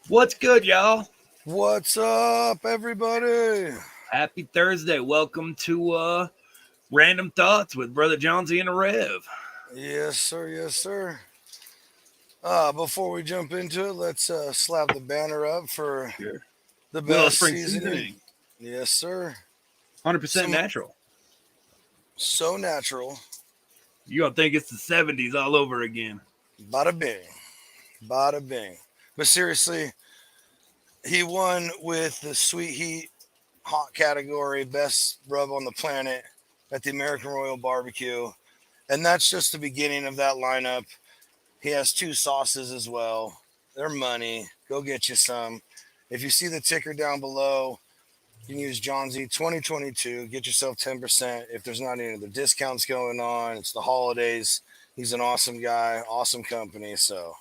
What's good, y'all? What's up, everybody? Happy Thursday. Welcome to Random Thoughts with Brother Johnsy and the Rev. Yes, sir. Yes, sir. Before we jump into it, let's slap the banner up for Sure. the Willow best Spring seasoning. seasoning, Yes, sir. 100% Some natural. so natural. You gonna think it's the 70s all over again. Bada bing, bada bing. But seriously, he won with the Sweet Heat Hot category, best rub on the planet at the American Royal Barbecue, and that's just the beginning of that lineup. He has two sauces as well. They're money. Go get you some. If you see the ticker down below, you can use John Z 2022. Get yourself 10%. If there's not any other discounts going on, it's the holidays. He's an awesome guy, awesome company. So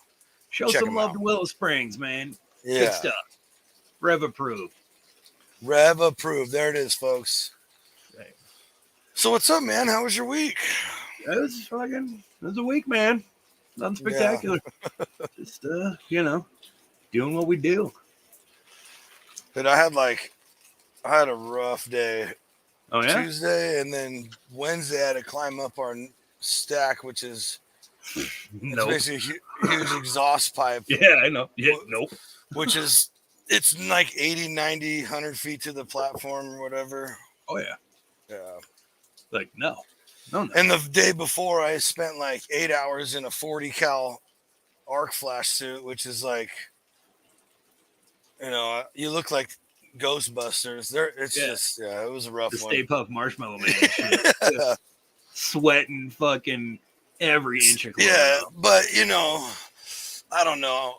Show check some him love out. to Willow Springs, man. Good Yeah. stuff. Rev approved. Rev approved. There it is, folks. Hey, So what's up, man? How was your week? it was a week, man. Nothing Yeah. spectacular. Just doing what we do. But I had a rough day Oh yeah? Tuesday, and then Wednesday I had to climb up our stack, which is it's Nope. basically a huge exhaust pipe, Yeah, I know. Yeah, nope. which is it's like 80, 90, 100 feet to the platform or whatever. Oh yeah. Yeah. Like no. No. And the day before, I spent like 8 hours in a 40 cal arc flash suit, which is like, you look like Ghostbusters. It's Yeah. just, yeah, it was a The rough Stay one. Puft Marshmallow Man shit. Just sweating fucking every inch of clothes. Yeah, but I don't know.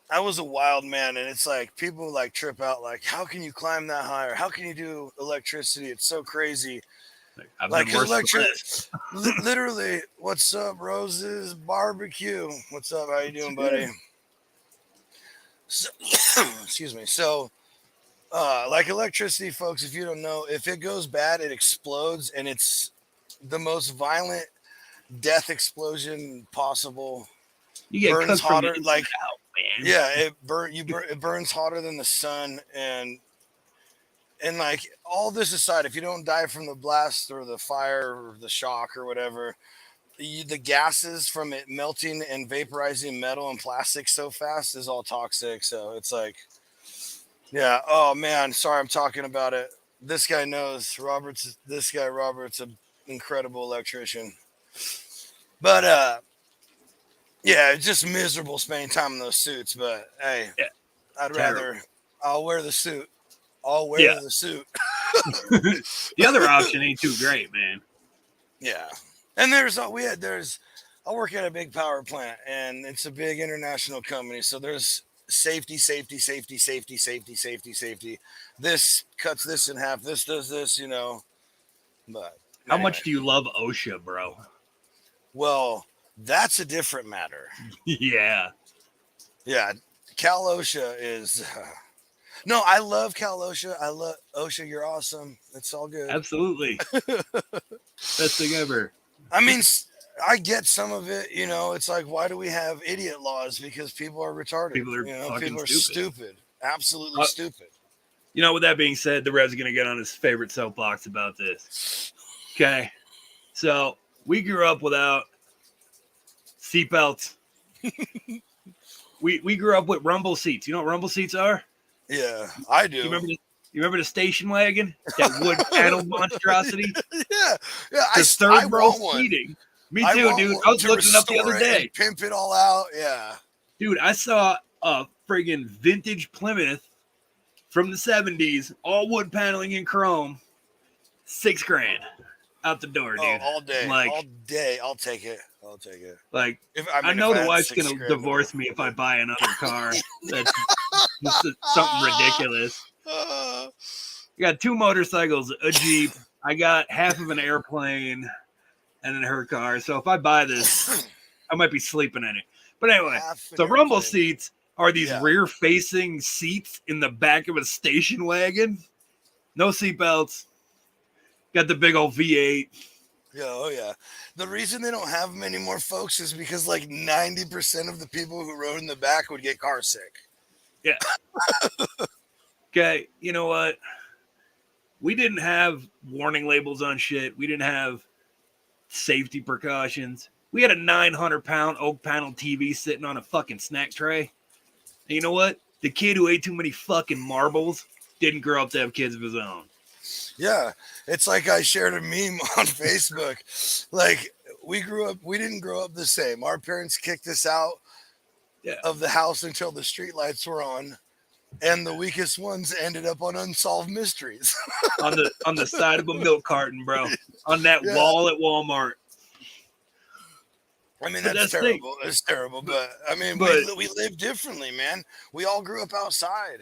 I was a wild man, and it's like people like trip out, like, how can you climb that high, or how can you do electricity? It's so crazy. I've Like, been cause worse for this. literally, what's up, Roses Barbecue? What's up? How you doing, Good. buddy? So, excuse me. So, like electricity, folks, if you don't know, if it goes bad, it explodes, and it's the most violent death explosion possible. You get Burns cooked from the hotter, inside like out, man. yeah, it burns hotter than the sun, and like all this aside, if you don't die from the blast or the fire or the shock or whatever, the gases from it melting and vaporizing metal and plastic so fast is all toxic. So it's like, yeah. Oh man, sorry, I'm talking about it. This guy knows. Robert's an incredible electrician. But yeah, it's just miserable spending time in those suits. But hey, Yeah, I'd terrible. rather I'll wear the suit. I'll wear Yeah. the suit. The other option ain't too great, man. Yeah. And there's I work at a big power plant, and it's a big international company. So there's safety, safety, safety, safety, safety, safety, safety. This cuts this in half. This does this. But How anyway, much do you love OSHA, bro? well, that's a different matter. Yeah. Yeah. Cal OSHA is. No, I love Cal OSHA. I love OSHA. You're awesome. It's all good. Absolutely. Best thing ever. I mean, I get some of it. It's like, why do we have idiot laws? Because people are retarded. People are fucking People are stupid. stupid. Absolutely stupid. With that being said, the Rev's gonna get on his favorite soapbox about this. Okay. So we grew up without seatbelts. we grew up with rumble seats. You know what rumble seats are? Yeah, I do. You remember the station wagon? That wood panel monstrosity? Yeah. The third row want one. seating. Me I too, want dude. one I was to looking it up the restore other it day. and pimp it all out. Yeah. Dude, I saw a friggin' vintage Plymouth from the 70s, all wood paneling in chrome, $6,000 out the door, dude. Oh, all day. Like, all day. I'll take it. like I If know I the had wife's $6 gonna grand, divorce me if I buy another car. That's just something ridiculous. I got 2 motorcycles, a Jeep. I got half of an airplane, and then her car. So if I buy this, I might be sleeping in it. But anyway, so rumble seats are these rear-facing seats in the back of a station wagon. No seatbelts. Got the big old V8. Yeah, oh yeah. The reason they don't have them anymore, folks, is because like 90% of the people who rode in the back would get car sick. Yeah. Okay. You know what? We didn't have warning labels on shit. We didn't have safety precautions. We had a 900-pound oak panel TV sitting on a fucking snack tray. And you know what? The kid who ate too many fucking marbles didn't grow up to have kids of his own. Yeah, it's like I shared a meme on Facebook. Like we didn't grow up the same. Our parents kicked us out of the house until the street lights were on, and the weakest ones ended up on Unsolved Mysteries. on the side of a milk carton, bro. On that wall at Walmart. I mean, that's terrible. It's terrible, but I mean, we live differently, man. We all grew up outside.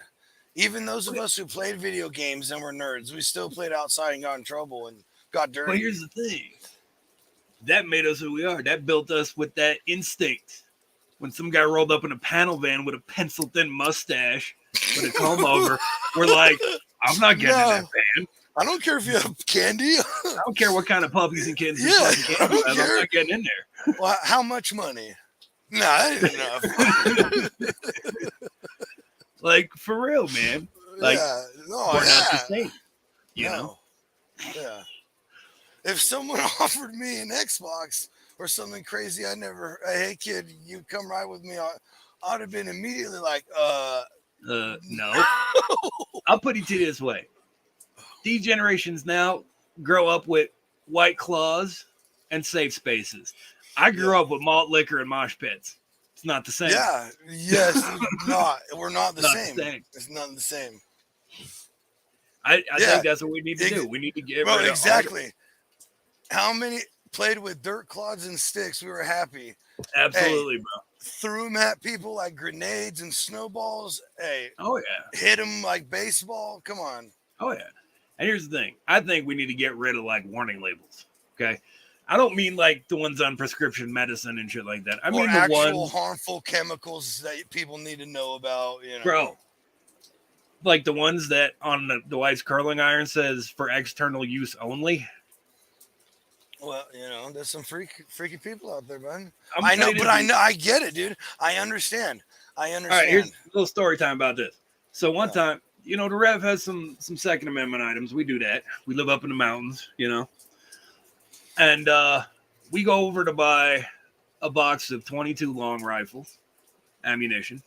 Even those of us who played video games and were nerds, we still played outside and got in trouble and got dirty. But here's the thing. That made us who we are. That built us with that instinct. When some guy rolled up in a panel van with a pencil-thin mustache with a comb over, we're like, I'm not getting in that van. I don't care if you have candy. I don't care what kind of puppies and kids you fucking candy have. I'm not getting in there. Well, how much money? No, that ain't enough. Like, for real, man. Like, we're not the same. You know? Yeah. If someone offered me an Xbox or something crazy, hey, kid, you come ride with me, I'd have been immediately like, no. I'll put it to you this way. These generations now grow up with White Claws and safe spaces. I grew up with malt liquor and mosh pits. It's not the same. Yeah. Yes. Not. We're not the same. It's not the same. I think that's what we need to do. We need to get rid of exactly. How many played with dirt clods and sticks? We were happy. Absolutely, bro. Threw them at people like grenades and snowballs. Hey. Oh yeah. Hit them like baseball. Come on. Oh yeah. And here's the thing. I think we need to get rid of like warning labels. Okay. I don't mean like the ones on prescription medicine and shit like that. I mean the actual ones harmful chemicals that people need to know about, you know. Bro. Like the ones that on the wife's curling iron says for external use only. Well, you know, there's some freaky people out there, man. I know, I get it, dude. I understand. All right, here's a little story time about this. So one time, you know, the Rev has some Second Amendment items. We do that. We live up in the mountains, you know. And we go over to buy a box of 22 long rifles, ammunition,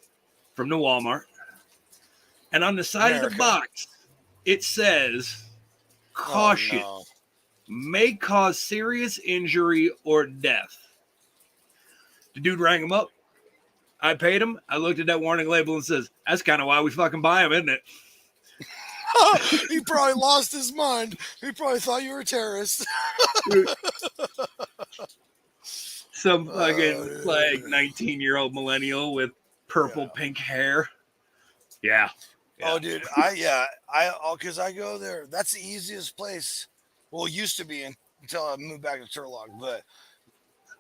from the Walmart. And on the side of the box, it says, caution, may cause serious injury or death. The dude rang him up. I paid him. I looked at that warning label and says, that's kind of why we fucking buy them, isn't it? He probably lost his mind. He probably thought you were a terrorist. Some fucking like 19-year-old millennial with purple pink hair. Yeah. Oh, dude. Because I go there. That's the easiest place. Well, it used to be until I moved back to Turlock. But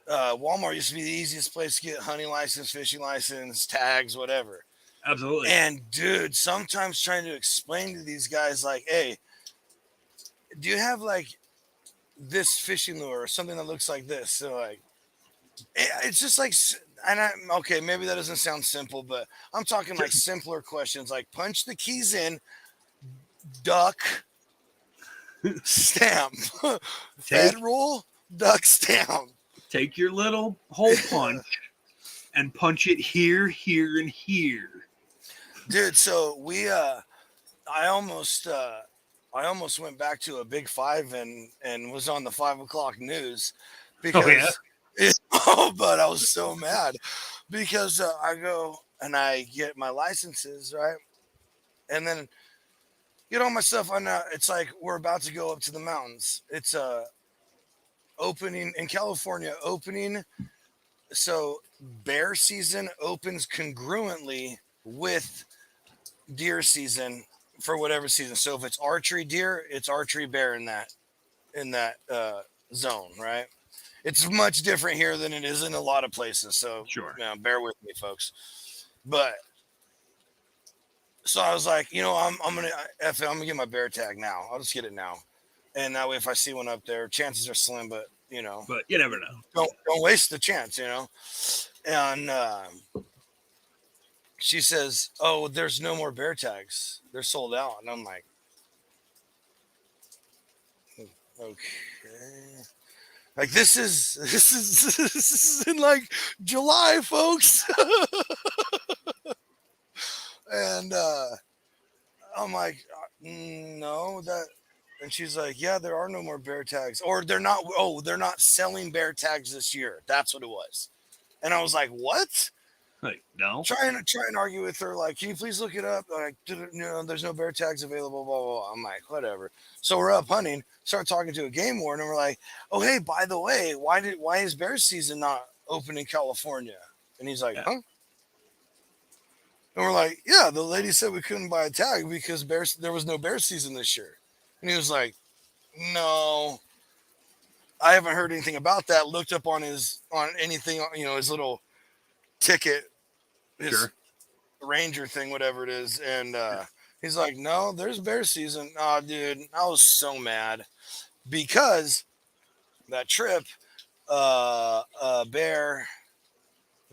Walmart used to be the easiest place to get hunting license, fishing license, tags, whatever. Absolutely. And dude, sometimes trying to explain to these guys, like, hey, do you have like this fishing lure or something that looks like this? So like, it's just like, okay, maybe that doesn't sound simple, but I'm talking like simpler questions, like punch the keys in, duck, stamp, federal, duck, stamp. Take your little hole punch and punch it here, here, and here. Dude, so I almost went back to a Big Five and was on the 5 o'clock news because, but I was so mad because I go and I get my licenses, right? And then get all my stuff on. It's like we're about to go up to the mountains. It's opening in California. So bear season opens congruently with deer season for whatever season. So if it's archery deer, it's archery bear in that zone, right? It's much different here than it is in a lot of places. So sure, bear with me, folks. But so I was like, I'm gonna get my bear tag now. I'll just get it now, and that way, if I see one up there, chances are slim, but but you never know. Don't waste the chance, And she says, "Oh, there's no more bear tags. They're sold out." And I'm like, okay. Like this is in like July, folks. And I'm like, no, that. And she's like, yeah, there are no more bear tags, or they're not. Oh, they're not selling bear tags this year. That's what it was. And I was like, what? Like, no. Try and argue with her. Like, can you please look it up? Like, there's no bear tags available. Blah blah blah. I'm like, whatever. So we're up hunting. Start talking to a game warden, and we're like, oh hey, by the way, why is bear season not open in California? And he's like, Yeah. huh? And we're like, yeah, the lady said we couldn't buy a tag because there was no bear season this year. And he was like, no, I haven't heard anything about that. Looked up on anything, his little ticket, his Sure. Ranger thing, whatever it is. And he's like, no, there's bear season. Oh, dude, I was so mad because that trip, a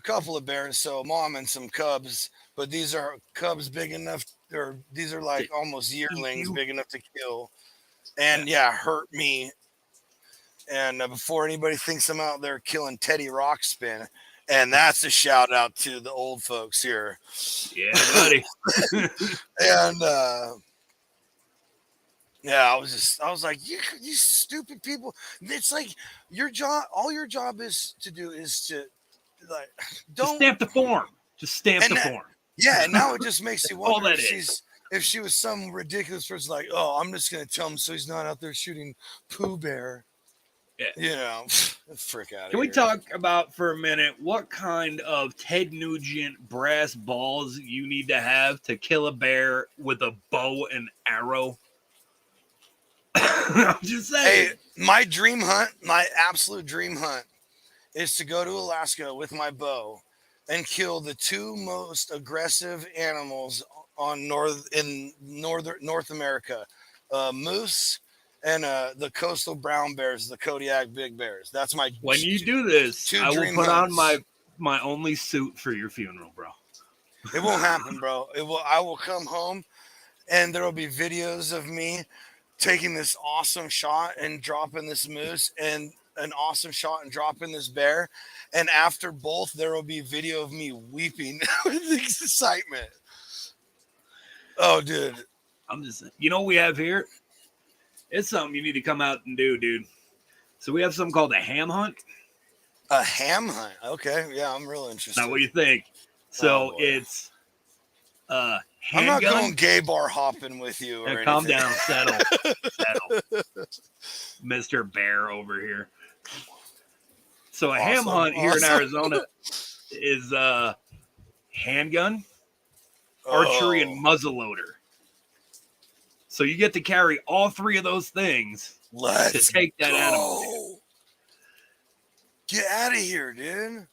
couple of bears, so mom and some cubs, but these are cubs big enough, or these are like almost yearlings big enough to kill, and hurt me. And before anybody thinks I'm out there killing Teddy Rockspin, and that's a shout out to the old folks here. Yeah, buddy. And I was like, you stupid people. It's like all your job is to do is to like Just stamp the form. Just stamp the form. Yeah, and now it just makes you wonder if she was some ridiculous person like, oh, I'm just gonna tell him so he's not out there shooting Pooh Bear. Yeah. Frick out of here. Can we talk about for a minute what kind of Ted Nugent brass balls you need to have to kill a bear with a bow and arrow? I'm just saying. Hey, my dream hunt, my absolute dream hunt, is to go to Alaska with my bow and kill the two most aggressive animals in North America, moose and the coastal brown bears, the Kodiak big bears. That's my. When you do this, I will put on my only suit for your funeral, bro. It won't happen, bro. I will come home, and there will be videos of me taking this awesome shot and dropping this moose, and an awesome shot and dropping this bear. And after both, there will be video of me weeping with excitement. Oh, dude. I'm just saying. You know what we have here? It's something you need to come out and do, dude. So we have something called a ham hunt. A ham hunt? Okay. Yeah, I'm real interested. Now, what do you think? So it's handgun. I'm not going gay bar hopping with you. Or calm down. Settle. Mr. Bear over here. So a ham hunt here in Arizona is handgun, archery, and muzzleloader. So you get to carry all three of those things to take that animal. Get out of here, dude.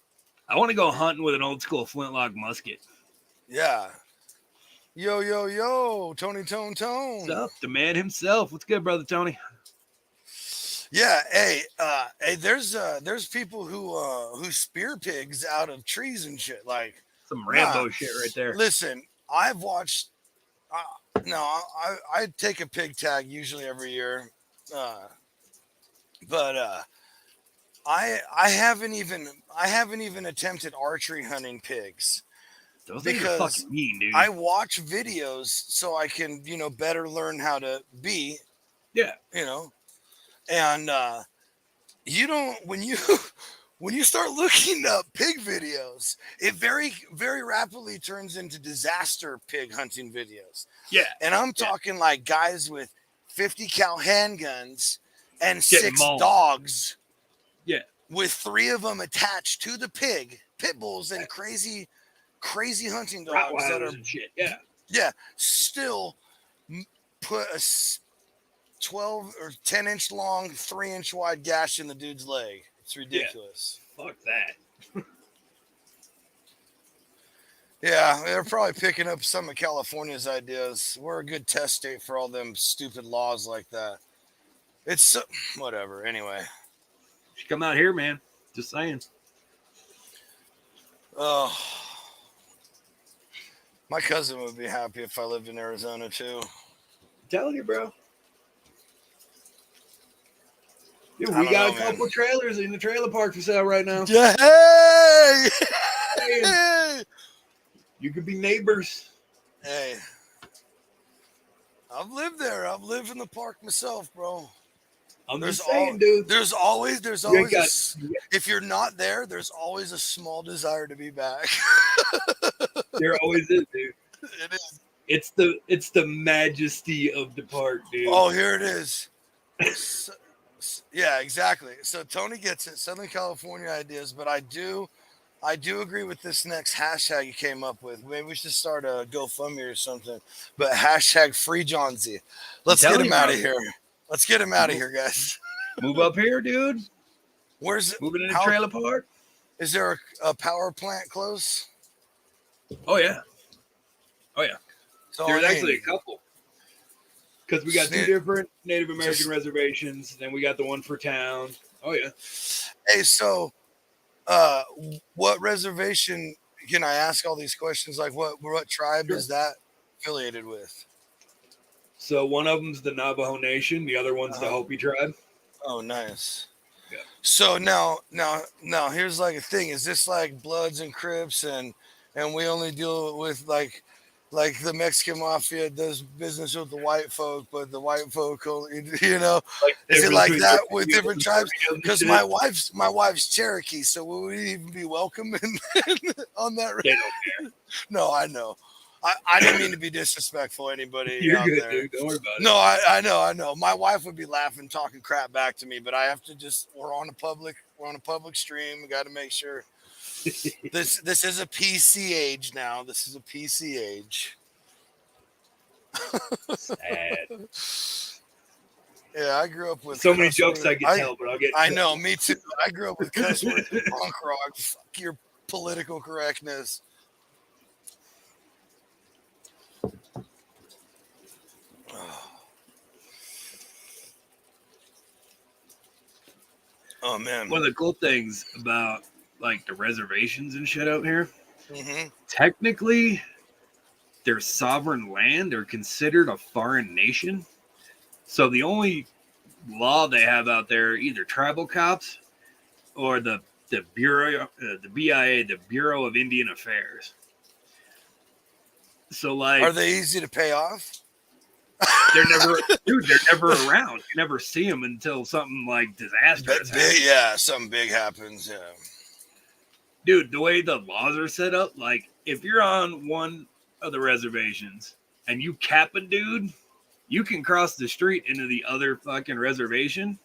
I want to go hunting with an old school flintlock musket. Yeah. Yo, Tony Tone. What's up? The man himself. What's good, brother Tony? Yeah, hey, there's people who spear pigs out of trees and shit, like some Rambo shit right there. Listen, I've watched. I take a pig tag usually every year, but I haven't even attempted archery hunting pigs. Those things are fucking mean, dude. I watch videos so I can better learn how to be. Yeah. And when you start looking up pig videos, it very, very rapidly turns into disaster pig hunting videos. Yeah. And I'm talking like guys with 50 cal handguns and 6 dogs. Yeah. With 3 of them attached to the pit bulls and crazy hunting dogs that are shit. Yeah. Yeah. Still put a 12 or 10 inch long, 3 inch wide gash in the dude's leg. It's ridiculous. Yeah. Fuck that. Yeah, they're probably picking up some of California's ideas. We're a good test state for all them stupid laws like that. It's whatever. Anyway, you should come out here, man. Just saying. Oh, My cousin would be happy if I lived in Arizona too. I'm telling you, bro. Dude, I we don't got know, a man. couple trailers in the trailer park for sale right now. Hey! Hey, you could be neighbors. Hey, I've lived there. I've lived in the park myself, bro. I'm There's just saying, dude. there's always You ain't got. if you're not there, there's always a small desire to be back. There always is, dude. It is. It's the majesty of the park, dude. Oh, here it is. Yeah, exactly. So Tony gets it. Southern California ideas, but I do agree with this next hashtag you came up with. Maybe we should start a GoFundMe or something. But hashtag free John Z. Let's get him out of here. Let's get him out of here, guys. Move up here, dude. Where's moving in the trailer park? Is there a power plant close? Oh yeah. So There's actually a couple. Because we got 2 different Native American reservations, then we got the one for town. Oh yeah. Hey, so what reservation, can I ask all these questions? Like what tribe is that affiliated with? So one of them's the Navajo Nation, the other one's the Hopi tribe. Oh, nice. Yeah. So now here's like a thing. Is this like Bloods and Crips and we only deal with like the Mexican mafia does business with the white folk, but the white folk only, Like, is it like that with different tribes? Because my wife's Cherokee, so will we even be welcome on that? They don't care. No, I know. I didn't mean to be disrespectful to anybody. You're out good, there. dude. Don't worry about it. No, I know. My wife would be laughing, talking crap back to me, but I have to we're on a public stream. We got to make sure this is a PC age now. This is a PC age. Sad. Yeah, I grew up with so many jokes I can tell, but I'll get. I know, me too. I grew up with cuss words, punk rock. Fuck your political correctness. Oh man! One of the cool things about like the reservations and shit out here, mm-hmm. technically, they're sovereign land. They're considered a foreign nation. So the only law they have out there are either tribal cops or the Bureau, the BIA, the Bureau of Indian Affairs. So like, are they easy to pay off? They're never around. You never see them until something like disastrous happens. Yeah, something big happens. Yeah, dude, the way the laws are set up, like if you're on one of the reservations and you cap a dude, you can cross the street into the other fucking reservation,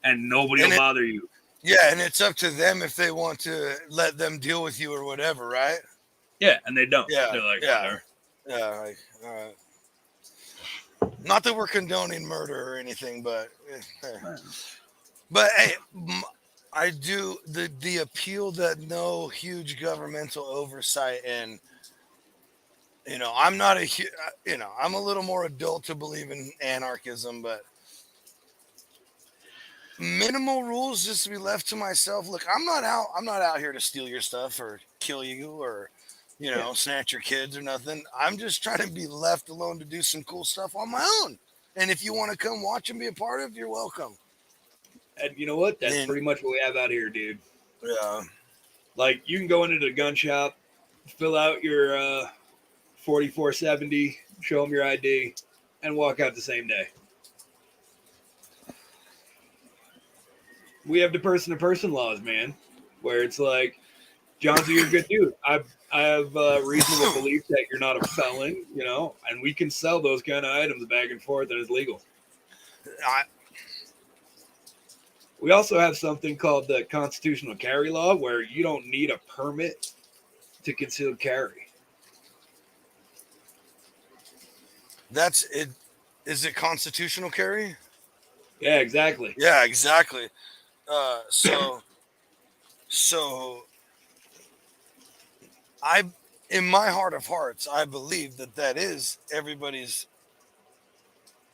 and nobody will bother you. Yeah, and it's up to them if they want to let them deal with you or whatever, right? Yeah, and they don't. Yeah, they're like, yeah, like, all right. Not that we're condoning murder or anything, but hey, I do the appeal that no huge governmental oversight, and I'm not I'm a little more adult to believe in anarchism, but minimal rules just to be left to myself. Look, I'm not out here to steal your stuff or kill you or snatch your kids or nothing. I'm just trying to be left alone to do some cool stuff on my own. And if you want to come watch and be a part of it, you're welcome. And you know what? That's pretty much what we have out here, dude. Yeah. Like, you can go into the gun shop, fill out your 4470, show them your ID, and walk out the same day. We have the person-to-person laws, man, where it's like, John, you're a good dude. I have reasonable belief that you're not a felon, and we can sell those kind of items back and forth, and it's legal. We also have something called the constitutional carry law, where you don't need a permit to concealed carry. That's it. Is it constitutional carry? Yeah, exactly. Yeah, exactly. So in my heart of hearts, I believe that is everybody's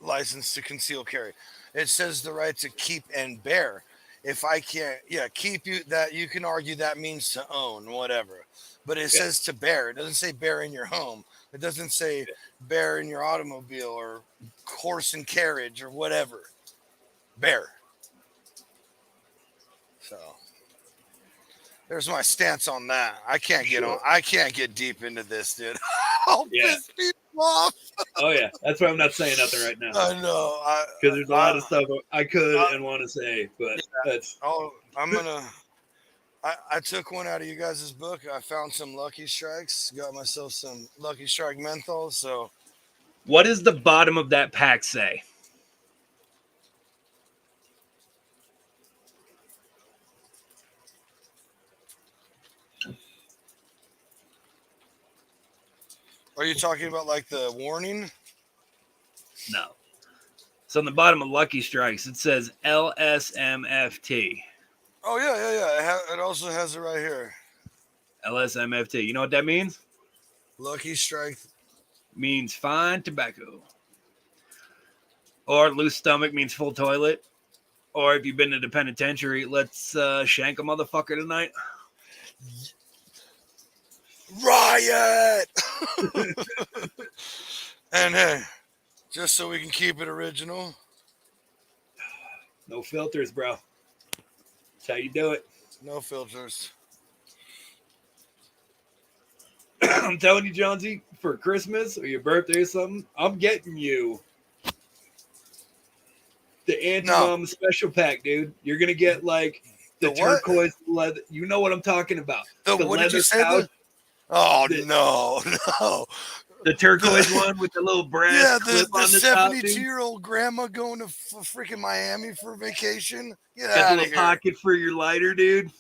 license to conceal carry. It says the right to keep and bear. If I can't, keep you can argue that means to own, whatever. But it says to bear. It doesn't say bear in your home. It doesn't say bear in your automobile or horse and carriage or whatever. Bear. So there's my stance on that. I can't get deep into this, dude. I'll piss people off. Oh yeah, that's why I'm not saying nothing right now. I know. Because there's a lot of stuff I could and want to say, but that's. Oh, I took one out of you guys' book. I found some Lucky Strikes. Got myself some Lucky Strike menthol. So, what does the bottom of that pack say? Are you talking about like the warning? No. So on the bottom of Lucky Strikes, it says LSMFT. Oh yeah. It also has it right here. LSMFT. You know what that means? Lucky Strike means fine tobacco. Or loose stomach means full toilet. Or if you've been to the penitentiary, let's shank a motherfucker tonight. Riot! And hey, just so we can keep it original. No filters, bro. That's how you do it. No filters. I'm telling you, Jonesy, for Christmas or your birthday or something, I'm getting you the Anti-Mom special pack, dude. You're going to get like the turquoise leather. You know what I'm talking about. The what did you say? No. The turquoise one with the little brass clip on the 72-year-old grandma going to freaking Miami for vacation. Get got out the of little here. pocket for your lighter, dude.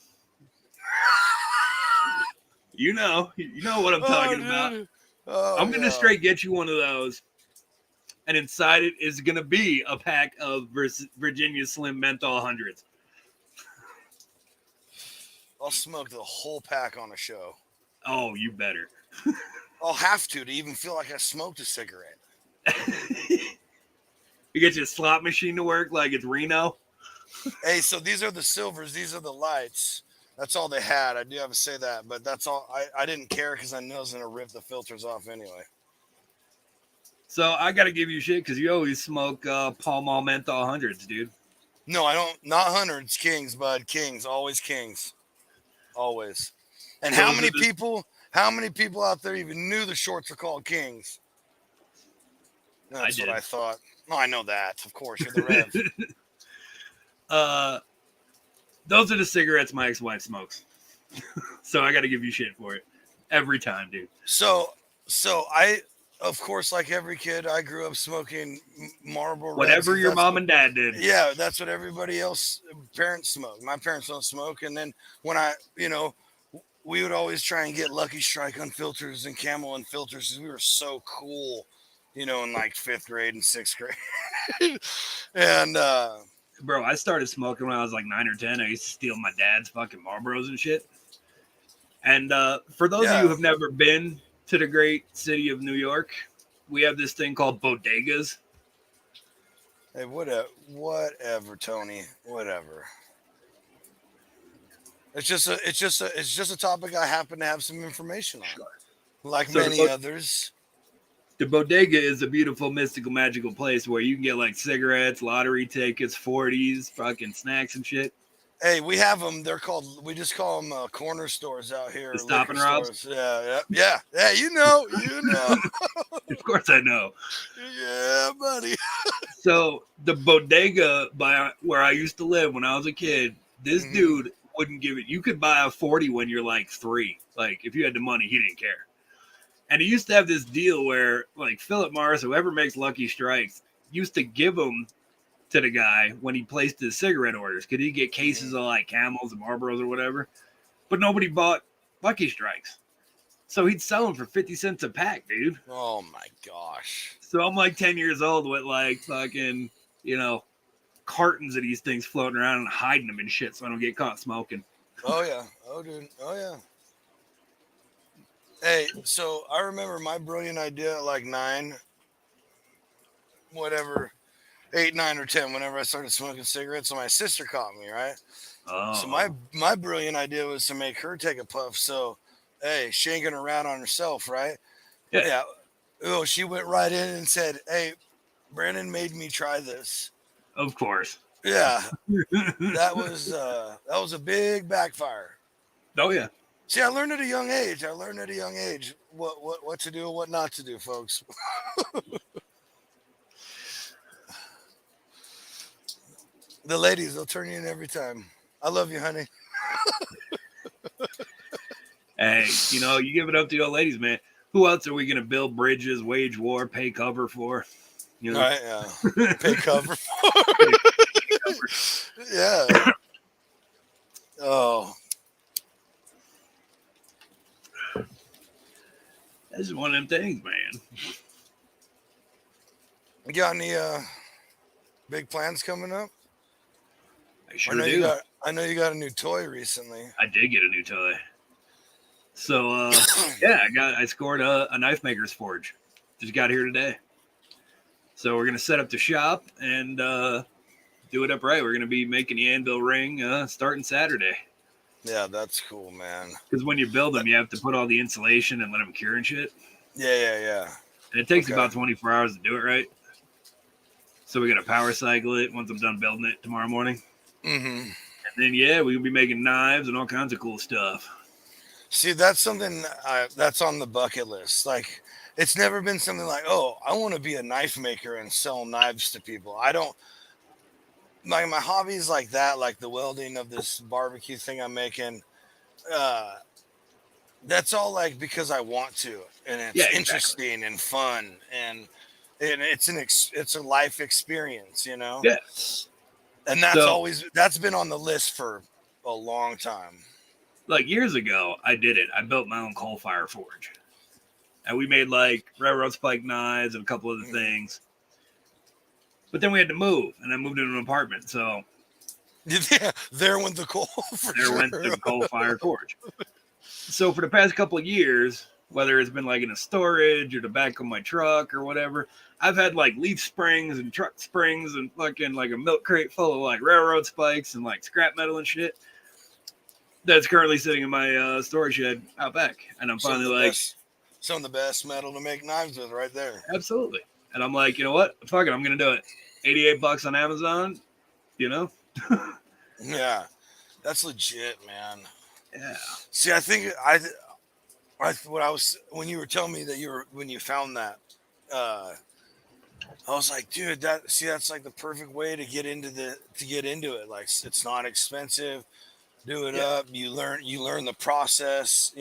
You know what I'm talking about. Oh, I'm gonna straight get you one of those, and inside it is gonna be a pack of Virginia Slim Menthol Hundreds. I'll smoke the whole pack on a show. Oh, you better. I'll have to even feel like I smoked a cigarette. You get your slot machine to work like it's Reno. Hey, so these are the silvers. These are the lights. That's all they had. I do have to say that, but that's all. I didn't care because I knew I was going to rip the filters off anyway. So I got to give you shit because you always smoke Pall Mall Menthol Hundreds, dude. No, I don't. Not hundreds. Kings, bud. Kings. Always kings. Always. And how many people out there even knew the shorts are called Kings? That's what I thought. No, I know that. Of course, you're the Rev. Those are the cigarettes my ex-wife smokes. So I got to give you shit for it every time, dude. So I, of course, like every kid, I grew up smoking Marlboro. Whatever your mom and dad did. Yeah, that's what everybody else, parents smoke. My parents don't smoke. And then when we would always try and get Lucky Strike unfilters and Camel unfilters because we were so cool, in like 5th grade and 6th grade. And, bro, I started smoking when I was like 9 or 10. I used to steal my dad's fucking Marlboros and shit. And for those of you who have never been to the great city of New York, we have this thing called bodegas. Hey, whatever, Tony. Whatever. It's just a topic I happen to have some information on, like many others. The bodega is a beautiful, mystical, magical place where you can get like cigarettes, lottery tickets, 40s, fucking snacks and shit. Hey, we have them. We just call them corner stores out here. The Stop and Robs. Yeah. You know. Of course I know. Yeah, buddy. So the bodega by where I used to live when I was a kid, this dude wouldn't give it. You could buy a 40 when you're like 3. Like if you had the money, he didn't care. And he used to have this deal where, like, Philip Morris, whoever makes Lucky Strikes, used to give them to the guy when he placed his cigarette orders. Could he get cases of, like, Camels and Marlboros or whatever? But nobody bought Lucky Strikes. So he'd sell them for 50 cents a pack, dude. Oh, my gosh. So I'm, like, 10 years old with, like, fucking, cartons of these things floating around and hiding them and shit so I don't get caught smoking. Oh, yeah. Oh, dude. Oh, yeah. Hey, so I remember my brilliant idea at like 9, whatever, 8, 9, or 10, whenever I started smoking cigarettes. So my sister caught me, right? Oh. So my brilliant idea was to make her take a puff. So, hey, she ain't going to rat on herself, right? Yeah. Oh, she went right in and said, "Hey, Brandon made me try this." Of course. Yeah, that was a big backfire. Oh yeah. See, I learned at a young age. What to do and what not to do, folks. The ladies, they'll turn you in every time. I love you, honey. Hey, you give it up to the old ladies, man. Who else are we gonna build bridges, wage war, pay cover for? You All know, right, yeah. Pay cover. Yeah. Oh, this is one of them things, man. you got any big plans coming up? I sure do. I know you got a new toy recently. I did get a new toy. So yeah, I scored a knife maker's forge. Just got here today. So we're gonna set up the shop and do it up right. We're gonna be making the anvil ring starting Saturday. Yeah, that's cool, man. Because when you build them, you have to put all the insulation and let them cure and shit. Yeah. And it takes about 24 hours to do it right. So we got to power cycle it once I'm done building it tomorrow morning. Mm-hmm. And then, yeah, we'll be making knives and all kinds of cool stuff. See, that's something that's on the bucket list. Like, it's never been something like, oh, I want to be a knife maker and sell knives to people. I don't, like, my hobbies like that, like the welding of this barbecue thing I'm making. That's all like because I want to, and it's interesting and fun, and it's a life experience, Yeah. And that's been on the list for a long time. Like years ago, I did it. I built my own coal fire forge, and we made like railroad spike knives and a couple other things. But then we had to move, and I moved into an apartment, so yeah, there went the coal. Went the coal fire forge. So for the past couple of years, whether it's been like in a storage or the back of my truck or whatever, I've had like leaf springs and truck springs and fucking like a milk crate full of like railroad spikes and like scrap metal and shit. That's currently sitting in my storage shed out back. And I'm finally like, some of the best metal to make knives with right there. Absolutely. And I'm like, you know what? Fuck it. I'm going to do it. $88 on Amazon, Yeah. That's legit, man. Yeah. See, I think when you were telling me that when you found that, I was like, dude, that's like the perfect way to get into it. Like, it's not expensive. Do it up. You learn the process,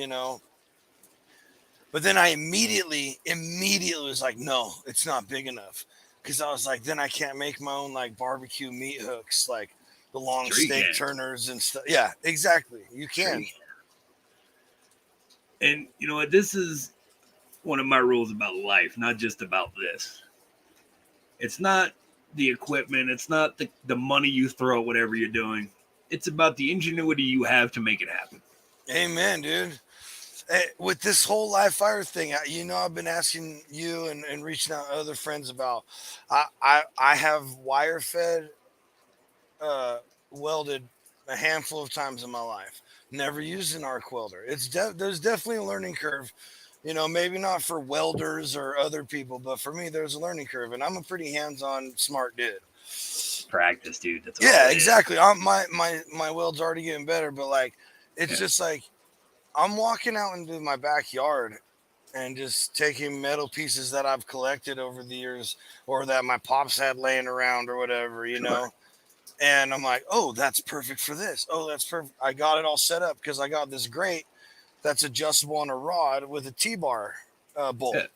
But then I immediately was like, no, it's not big enough. Because I was like, then I can't make my own like barbecue meat hooks, like the long steak turners and stuff. Yeah, exactly. You can. And you know what? This is one of my rules about life, not just about this. It's not the equipment. It's not the money you throw at whatever you're doing. It's about the ingenuity you have to make it happen. Amen, dude. Hey, with this whole live fire thing, I've been asking you and reaching out to other friends about. I have wire fed, welded a handful of times in my life. Never used an arc welder. There's definitely a learning curve. Maybe not for welders or other people, but for me, there's a learning curve, and I'm a pretty hands-on, smart dude. Practice, dude. That's all exactly. My weld's already getting better, but like, it's just like I'm walking out into my backyard and just taking metal pieces that I've collected over the years, or that my pops had laying around, or whatever, And I'm like, oh, that's perfect for this. Oh, that's perfect. I got it all set up because I got this grate that's adjustable on a rod with a T-bar bolt. Yeah.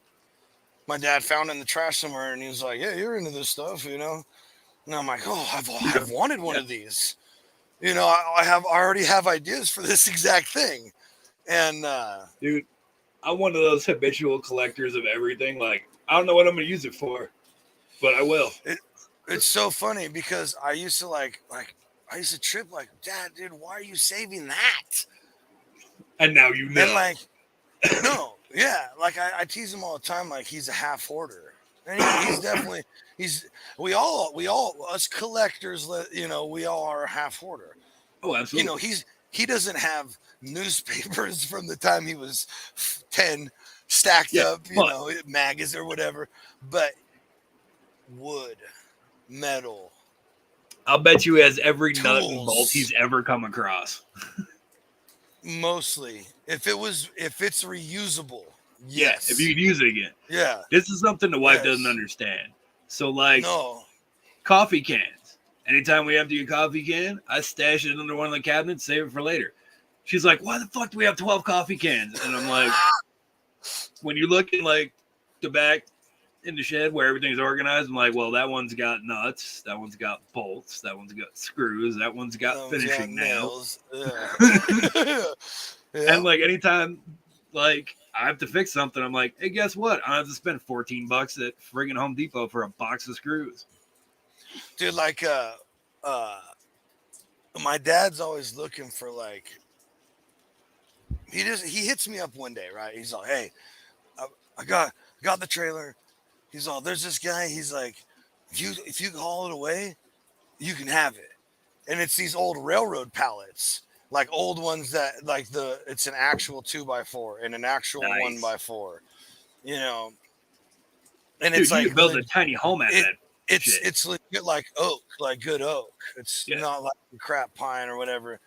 My dad found it in the trash somewhere, and he was like, yeah, you're into this stuff, And I'm like, oh, I've wanted one of these. I already have ideas for this exact thing. And dude, I'm one of those habitual collectors of everything. Like, I don't know what I'm going to use it for, but I will. It's so funny because I used to trip like, Dad, dude, why are you saving that? And now you know. And like, no, yeah, like I tease him all the time, like he's a half hoarder, and he's definitely we all us collectors, we all are a half hoarder. Oh, absolutely. He doesn't have newspapers from the time he was 10 stacked Yeah, up, but maggots or whatever. But wood, metal, I'll bet you he has every nut and bolt tools, he's ever come across. mostly. If it's reusable, Yeah, if you yes. could use it again. Yeah. This is something the wife doesn't Yes. understand. So, like, No. coffee cans. Anytime we empty a coffee can, I stash it under one of the cabinets, save it for later. She's like, why the fuck do we have 12 coffee cans? And I'm like, when you look in, like, the back in the shed where everything's organized, I'm like, well, that one's got nuts, that one's got bolts, that one's got screws, that one's got finishing nails. Yeah. Yeah. And, like, anytime, like, I have to fix something, I'm like, hey, guess what? I have to spend $14 at friggin' Home Depot for a box of screws. Dude, like my dad's always looking for, like, he hits me up one day, right? He's like, hey, I got the trailer. He's all, there's this guy, he's like, if you haul it away, you can have it. And it's these old railroad pallets, like old ones that, like, it's an actual 2x4 and an actual Nice. 1x4, and Dude, it's you like could build a tiny home out of that. it's legit, like oak, like good oak. It's not like crap pine or whatever.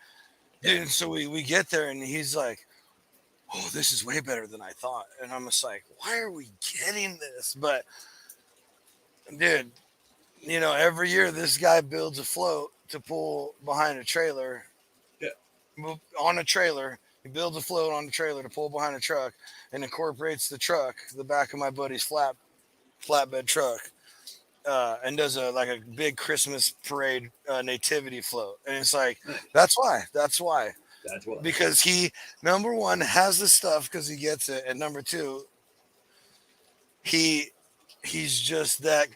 Dude, and so we get there and he's like, oh, this is way better than I thought. And I'm just like, why are we getting this? But dude, every year this guy builds a float to pull behind a trailer. Yeah. On a trailer. He builds a float on the trailer to pull behind a truck and incorporates the back of my buddy's flatbed truck, and does a big Christmas parade nativity float. And it's like, that's why. Because he, number one, has the stuff because he gets it, and number two, he's that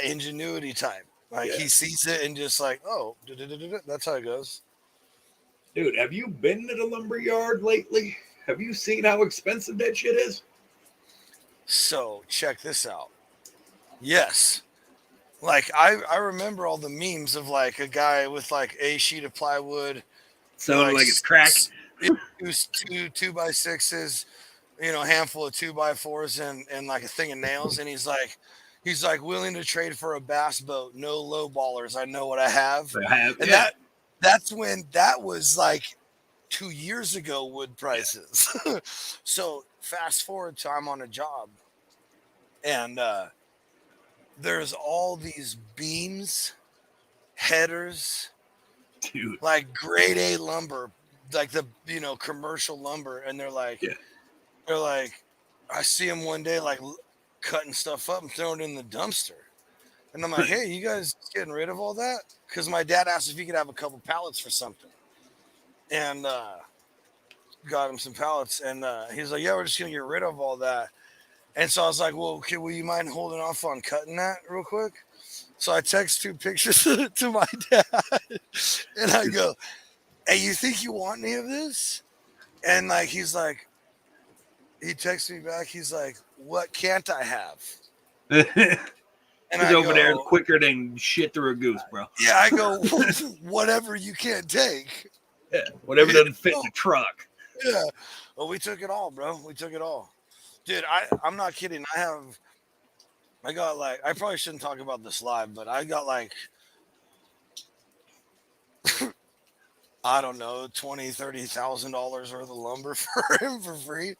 ingenuity type. Like, he sees it and just like, oh, that's how it goes. Dude, have you been to the lumber yard lately? Have you seen how expensive that shit is? So check this out. Yes. Like, I remember all the memes of, like, a guy with, like, a sheet of plywood, Sounding like it's cracked. Two 2x6s, handful of 2x4s, and like a thing of nails. And he's like willing to trade for a bass boat. No low ballers. I know what I have. And that's when that was like 2 years ago wood prices. Yeah. So fast forward to I'm on a job, and there's all these beams, headers, dude, like grade A lumber, like the commercial lumber, and they're like, I see them one day like cutting stuff up and throwing it in the dumpster, and I'm like, hey, you guys getting rid of all that? Because my dad asked if he could have a couple pallets for something, and got him some pallets, and he's like, yeah, we're just gonna get rid of all that. And so I was like, well, okay, will you mind holding off on cutting that real quick? So I text 2 pictures to my dad, and I go, hey, you think you want any of this? And like, he texts me back, he's like, what can't I have? And he's over there quicker than shit through a goose, bro. Yeah, I go, whatever you can't take. Yeah, whatever doesn't fit in the truck. Yeah. Well, we took it all, bro. We took it all. Dude, I'm not kidding. I got like, I probably shouldn't talk about this live, but I got like, I don't know, $20,000-$30,000 worth of lumber for him for free.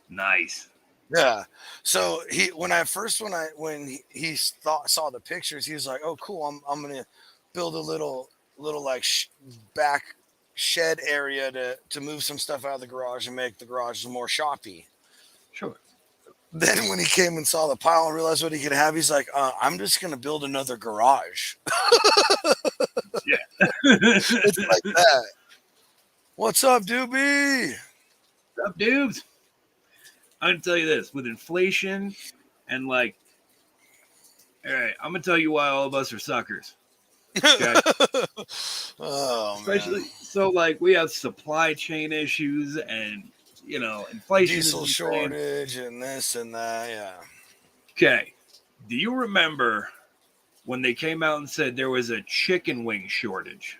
Nice. Yeah. So when he saw the pictures, he was like, "Oh, cool! I'm gonna build a little like back shed area to move some stuff out of the garage and make the garage more shoppy." Sure. Then when he came and saw the pile and realized what he could have, he's like, I'm just going to build another garage. Yeah. It's like that. What's up, doobie? What's up, dudes? I'm going to tell you this. With inflation and like, all right, I'm going to tell you why all of us are suckers. Okay? Oh, especially, man. So like we have supply chain issues and, inflation, diesel shortage and this and that. Yeah. Okay. Do you remember when they came out and said there was a chicken wing shortage?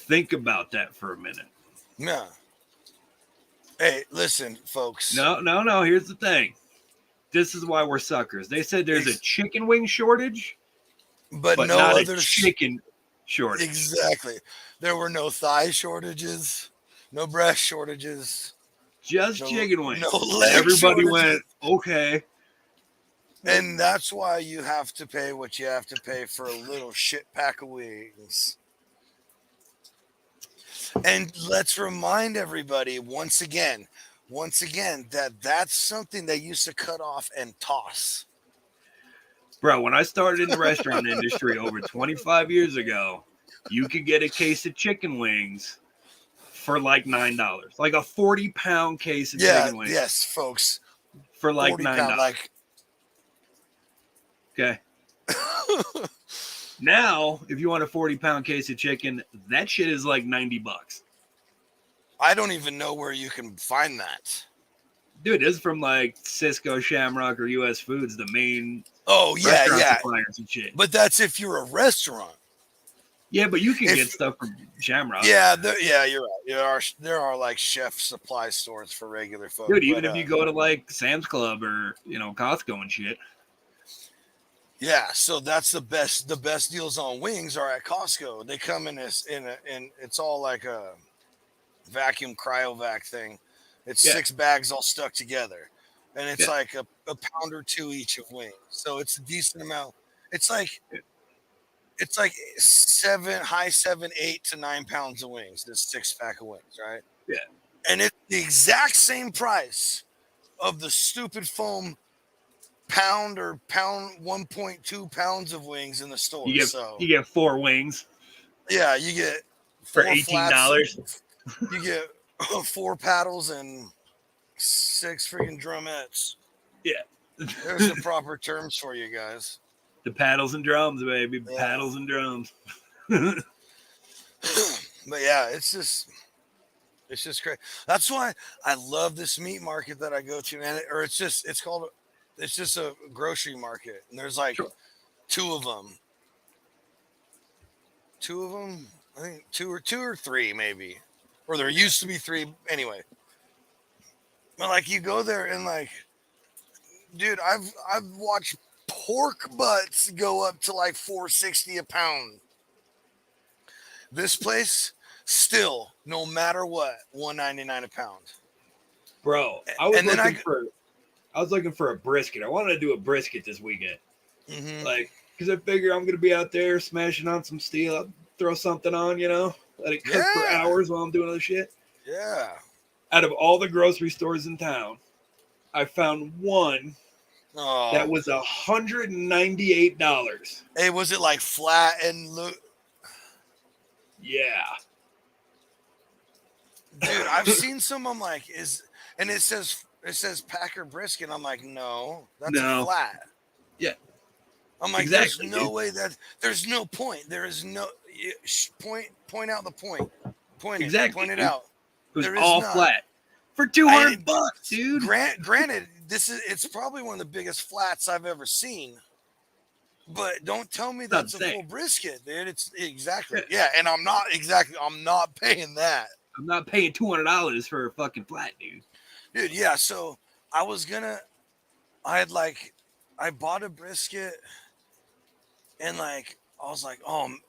Think about that for a minute. Yeah. Hey, listen, folks. No. Here's the thing. This is why we're suckers. They said there's a chicken wing shortage, but no not other a chicken shortage. Exactly. There were no thigh shortages, no breast shortages, just chicken wings. No leg Everybody shortages. went, okay. And that's why you have to pay what you have to pay for a little shit pack of wings. And let's remind everybody once again that that's something they used to cut off and toss. Bro, when I started in the restaurant industry over 25 years ago, you could get a case of chicken wings for like $9, like a 40-pound case of chicken wings. Yes, folks, for like $9. Okay. Now, if you want a 40-pound case of chicken, that shit is like $90. I don't even know where you can find that. Dude, this is from like Cisco, Shamrock, or US Foods, the main suppliers and shit. But that's if you're a restaurant. Yeah, but you can get stuff from Shamrock. Yeah, you're right. There are like chef supply stores for regular folks. Dude, even if you go to like Sam's Club or Costco and shit. Yeah, so that's the best. The best deals on wings are at Costco. They come in it's all like a vacuum cryovac thing. It's 6 bags all stuck together, and it's like a pound or two each of wings. So it's a decent amount. It's like 7, 8 to 9 pounds of wings. This 6-pack of wings, right? Yeah, and it's the exact same price of the stupid foam pound 1.2 pounds of wings in the store. You get 4 wings. Yeah, you get for $18. You get 4 paddles and 6 freaking drumettes. Yeah, there's the proper terms for you guys. The paddles and drums, baby. Yeah. Paddles and drums. But yeah, it's just great. That's why I love this meat market that I go to, man. It's just a grocery market, and there's like 2 of them. 2 of them, I think 2 or 3 maybe, or there used to be 3 anyway. But like you go there and like, dude, I've watched pork butts go up to like $4.60 a pound. This place still, no matter what, $1.99 a pound. Bro, I was looking for a brisket. I wanted to do a brisket this weekend. Mm-hmm. Like, because I figure I'm gonna be out there smashing on some steel. I'll throw something on, let it cook for hours while I'm doing other shit. Yeah. Out of all the grocery stores in town, I found one that was $198. Hey, was it like flat and Yeah. Dude, I've seen some. I'm like, and it says Packer brisket. I'm like, no, that's a flat. Yeah. I'm like, exactly, there's no way there's no point. There is no point out the point. Point it out. It was all flat for $200, dude. Granted, it's probably one of the biggest flats I've ever seen. But don't tell me that's a full brisket, dude. It's exactly. Yeah, and I'm not paying that. I'm not paying $200 for a fucking flat, dude. Dude, yeah. So I bought a brisket, and like I was like,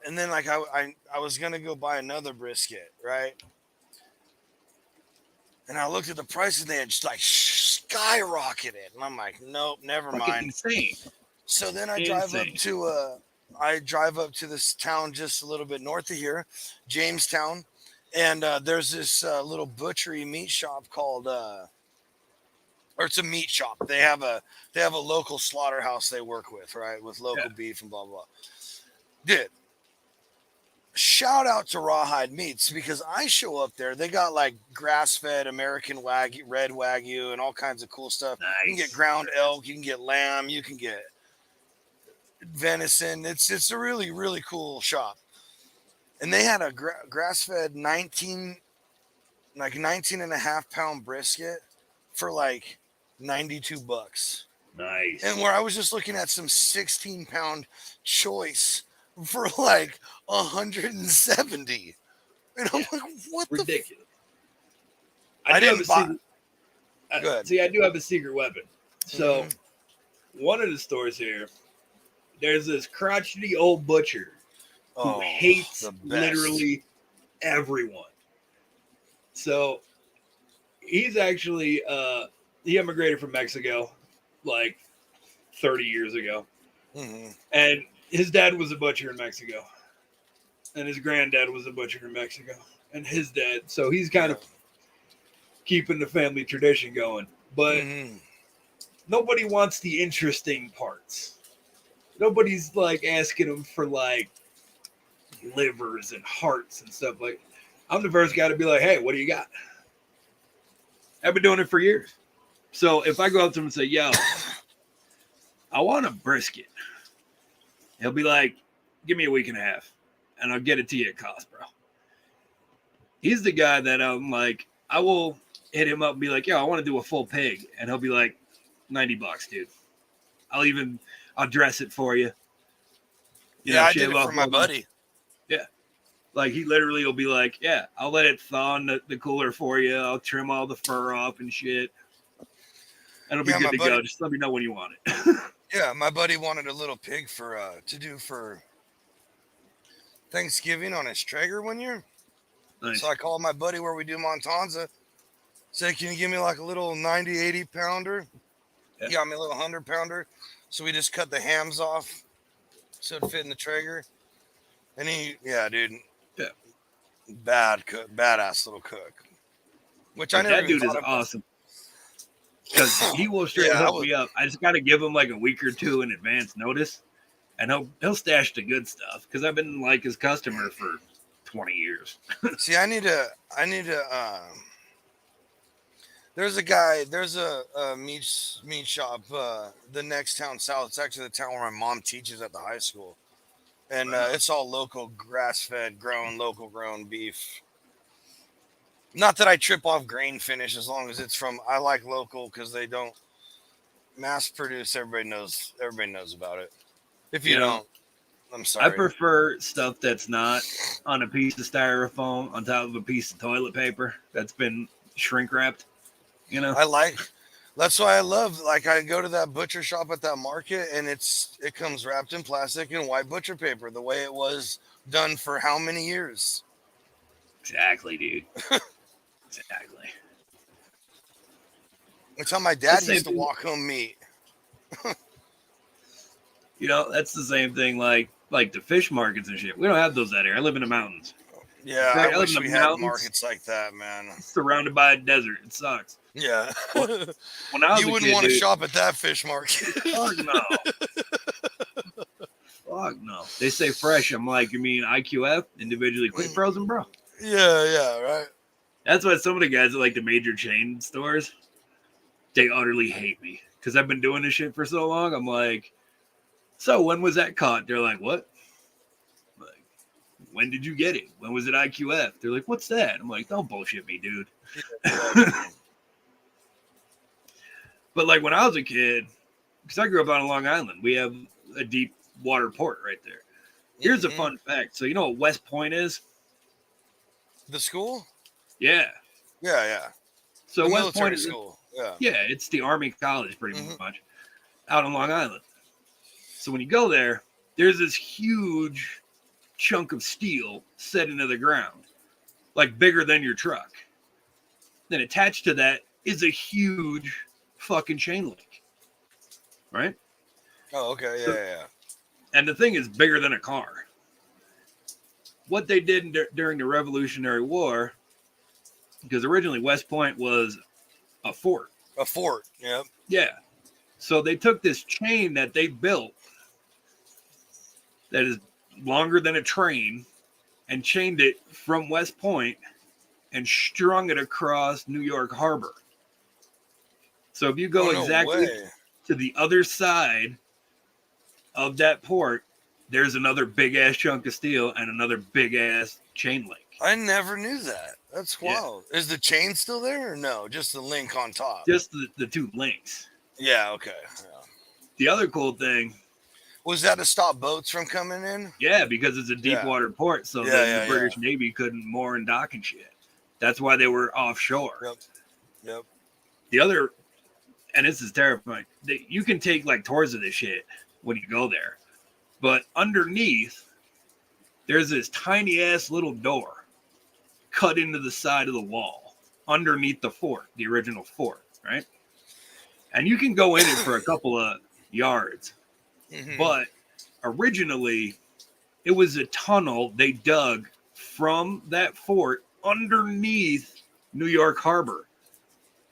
and then like I was gonna go buy another brisket, right? And I looked at the price, and they had just like skyrocketed, and I'm like, nope, never mind. Insane. So then I drive up to this town just a little bit north of here, Jamestown, and there's this little butchery meat shop called, or it's a meat shop. They have a local slaughterhouse they work with, right, with local beef and blah blah. Dude, shout out to Rawhide Meats, because I show up there, they got like grass-fed American Wagyu, red Wagyu, and all kinds of cool stuff. Nice. You can get ground elk, you can get lamb, you can get venison. It's a really, really cool shop. And they had a grass-fed 19 and a half pound brisket for like $92. Nice. And where I was just looking at some 16-pound choice for like $170. And I'm like, what the? Ridiculous. I didn't buy. Go ahead. See, I do have a secret weapon. So, one of the stores here, there's this crotchety old butcher who hates literally everyone. So, he's actually he immigrated from Mexico like 30 years ago. And his dad was a butcher in Mexico. And his granddad was a butcher in Mexico. And his dad. So he's kind of keeping the family tradition going. But nobody wants the interesting parts. Nobody's like asking him for like livers and hearts and stuff. Like, I'm the first guy to be like, hey, what do you got? I've been doing it for years. So if I go up to him and say, yo, I want a brisket, he'll be like, give me a week and a half and I'll get it to you at cost, bro. He's the guy that I'm like, I will hit him up and be like, yo, I want to do a full pig. And he'll be like, $90, dude. I'll dress it for you. I did it for my buddy. Yeah. Like, he literally will be like, yeah, I'll let it thaw in the cooler for you. I'll trim all the fur off and shit. And it'll be good to go. Just let me know when you want it. Yeah, my buddy wanted a little pig to do for Thanksgiving on his Traeger one year. Nice. So I called my buddy where we do Montanza. Said, can you give me like a little 90, 80 pounder? Yeah. He got me a little 100 pounder. So we just cut the hams off so it fit in the Traeger. And dude. Yeah. Badass little cook. Which I never. That dude is awesome. Because he will straight hook me up. I just got to give him like a week or two in advance notice. And he'll stash the good stuff. Because I've been like his customer for 20 years. See, I need to there's a meat shop the next town south. It's actually the town where my mom teaches at the high school. And it's all local grass-fed local grown beef. Not that I trip off grain finish as long as it's from, I like local because they don't mass produce. Everybody knows about it. If you don't, I'm sorry. I prefer stuff that's not on a piece of styrofoam on top of a piece of toilet paper that's been shrink wrapped. That's why I love, like, I go to that butcher shop at that market and it comes wrapped in plastic and white butcher paper, the way it was done for how many years? Exactly, dude. Exactly. That's how my dad used to walk home meat. That's the same thing like the fish markets and shit. We don't have those out here. I live in the mountains. Yeah, I wish we had markets like that, man. Surrounded by a desert. It sucks. Yeah. When I was you wouldn't want to shop at that fish market. Fuck no. Fuck no. They say fresh. I'm like, you mean IQF? Individually quick frozen, bro? Yeah, right. That's why some of the guys at like the major chain stores, they utterly hate me. Because I've been doing this shit for so long. I'm like, so when was that caught? They're like, what? I'm like, when did you get it? When was it IQF? They're like, what's that? I'm like, don't bullshit me, dude. But like when I was a kid, because I grew up on Long Island, we have a deep water port right there. Here's a fun fact. So you know what West Point is? The school? Yeah. Yeah. So the West Point is school. Yeah. Yeah, it's the Army College pretty much out on Long Island. So when you go there, there's this huge chunk of steel set into the ground, like bigger than your truck. Then attached to that is a huge fucking chain link. Right? Oh, okay. Yeah. And the thing is bigger than a car. What they did during the Revolutionary War, because originally West Point was a fort. A fort, yep. Yeah. So they took this chain that they built that is longer than a train and chained it from West Point and strung it across New York Harbor. So if you go exactly to the other side of that port, there's another big ass chunk of steel and another big ass chain link. I never knew that. That's wild. Yeah. Is the chain still there or no? Just the link on top? Just the two links. Yeah, okay. Yeah. The other cool thing. Was that to stop boats from coming in? Yeah, because it's a deep Yeah. water port, so Yeah, the British Navy couldn't moor and dock and shit. That's why they were offshore. Yep. The other, and this is terrifying, you can take like tours of this shit when you go there, but underneath there's this tiny ass little door cut into the side of the wall underneath the fort, the original fort, right? And you can go in it for a couple of yards, but originally it was a tunnel they dug from that fort underneath New York Harbor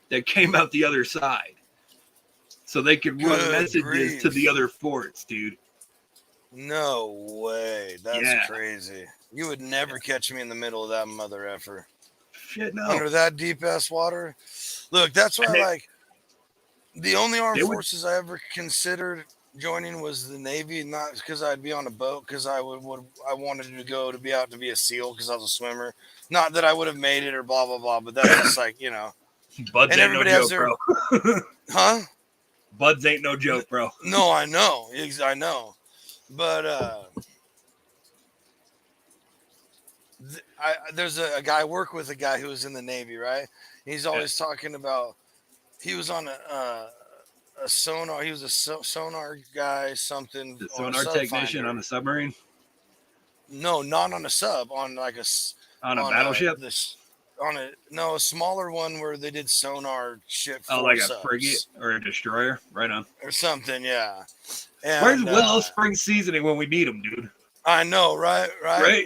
that came out the other side. So they could run messages to the other forts, dude. No way. That's crazy. You would never catch me in the middle of that mother effer. Shit, no. Under that deep ass water. Look, that's why the only armed forces I ever considered joining was the Navy, not because I'd be on a boat, because I wanted to go to be out to be a SEAL because I was a swimmer. Not that I would have made it or blah blah blah, but that's just like, you know. Buds and everybody no joke, bro. Huh? Buds ain't no joke, bro. No, I know. But there's a guy I work with, a guy who was in the Navy, right? He's always talking about, he was on a sonar. He was a sonar guy, something. The sonar technician on the submarine? No, not on a sub. On like on a battleship. A smaller one where they did sonar shit. Oh, like a frigate or a destroyer, right on. Or something, yeah. And, where's Willow Spring Seasoning when we need him, dude? I know, right?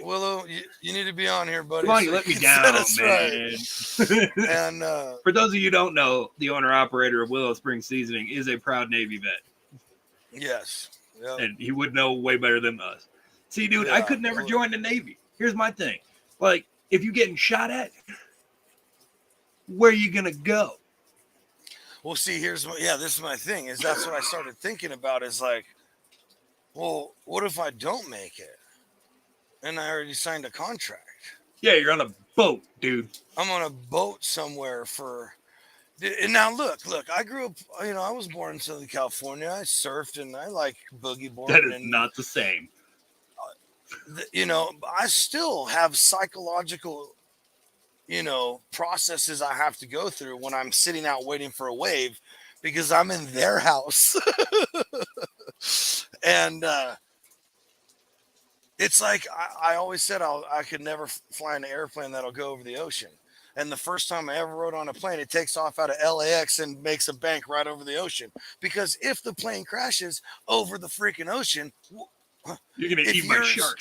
Willow, you need to be on here, buddy. Come on, you let me down, man. Right. And for those of you who don't know, the owner-operator of Willow Spring Seasoning is a proud Navy vet. Yes. Yep. And he would know way better than us. See, dude, I could never join the Navy. Here's my thing. Like, if you're getting shot at, where are you going to go? Well, see, this is my thing. That's what I started thinking about is like, well, what if I don't make it? And I already signed a contract. Yeah, you're on a boat, dude. I'm on a boat somewhere and now look, I grew up, I was born in Southern California. I surfed and I like boogie boarding. That is not the same. I still have psychological, processes I have to go through when I'm sitting out waiting for a wave because I'm in their house. And it's like I always said I could never fly an airplane that'll go over the ocean. And the first time I ever rode on a plane, it takes off out of LAX and makes a bank right over the ocean. Because if the plane crashes over the freaking ocean, you're going to eat my shark.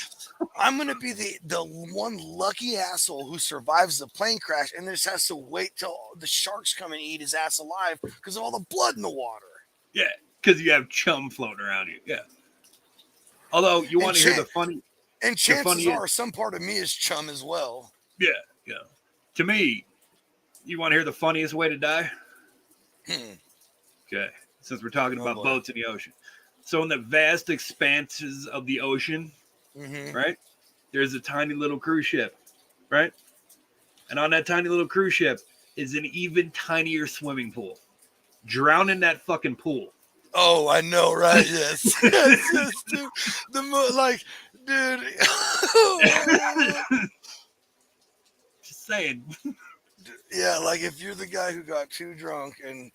I'm going to be the one lucky asshole who survives the plane crash and just has to wait till the sharks come and eat his ass alive because of all the blood in the water. Yeah, because you have chum floating around you. Yeah. Although you want to hear the funny... And chances are some part of me is chum as well. Yeah, yeah. To me, you want to hear the funniest way to die? Okay, since we're talking about boats in the ocean. So in the vast expanses of the ocean, right, there's a tiny little cruise ship, right? And on that tiny little cruise ship is an even tinier swimming pool. Drown in that fucking pool. Oh, I know, right? Yes. yes, dude. Dude. Just saying. Yeah, like if you're the guy who got too drunk and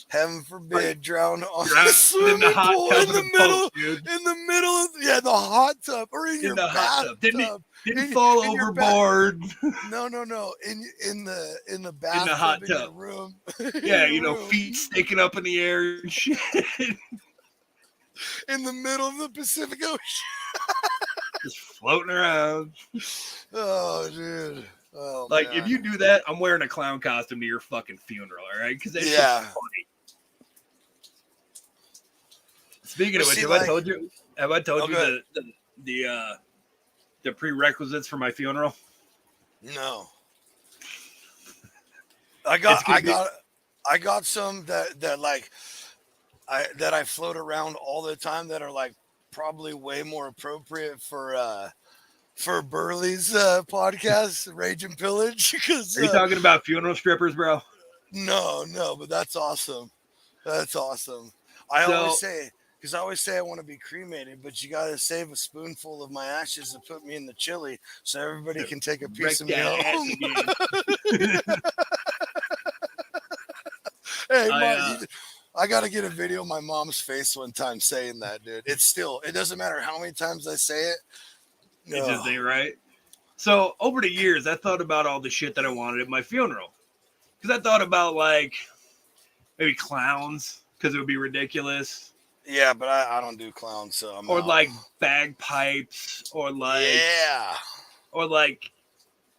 heaven forbid drowned on the swimming pool in the middle of the hot tub or in your bathtub. Didn't fall overboard. No. In the bathtub in the hot tub. Your room. Yeah, feet sticking up in the air and shit. In the middle of the Pacific Ocean. Just floating around. Oh, dude. Oh, man. If you do that, I'm wearing a clown costume to your fucking funeral, all right? Because that's just funny. Speaking of which, have I told you the prerequisites for my funeral? No. I got some that I float around all the time that are like probably way more appropriate for Burley's podcast, Rage and Pillage. Are you talking about funeral strippers, bro? No, but that's awesome. That's awesome. I always say Because I always say I want to be cremated, but you got to save a spoonful of my ashes and put me in the chili so everybody can take a Wreck piece of me that ass home. again. Hey, Mom, I I got to get a video of my mom's face one time saying that, dude. It doesn't matter how many times I say it. it just ain't right. So over the years, I thought about all the shit that I wanted at my funeral. Because I thought about like maybe clowns, because it would be ridiculous. Yeah, but I don't do clowns, so I'm Or out. like bagpipes, or like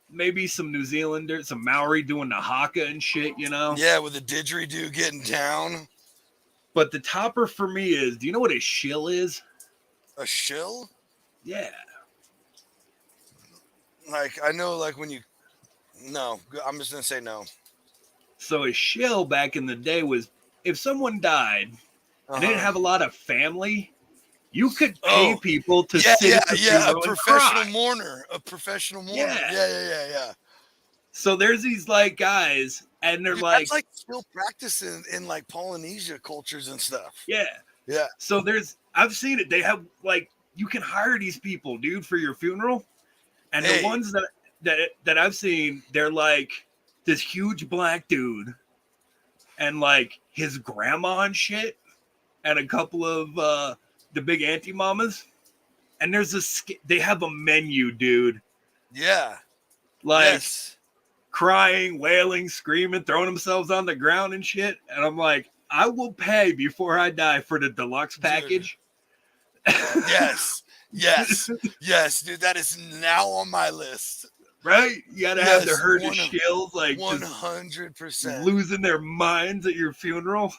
maybe some New Zealander, some Maori doing the haka and shit, you know? Yeah, with the didgeridoo getting down. But the topper for me is, do you know what a shill is? A shill? Yeah. Like, I know, like, when you... No, I'm just going to say no. So a shill back in the day was, if someone died and they didn't have a lot of family, you could pay people to sit at the funeral a and professional cry. mourner. A professional mourner. Yeah. Yeah. So there's these like guys, and they're Dude, like, that's like still practicing in like Polynesia cultures and stuff. yeah. So I've seen it. They have like, you can hire these people, dude, for your funeral. And the ones that I've seen, they're like this huge black dude and like his grandma and shit, and a couple of the big auntie mamas. And they have a menu, dude. Yeah. Like crying, wailing, screaming, throwing themselves on the ground and shit. And I'm like, I will pay before I die for the deluxe package. Yes, dude. That is now on my list. Right? You gotta have the herd of shills, like 100%, losing their minds at your funeral.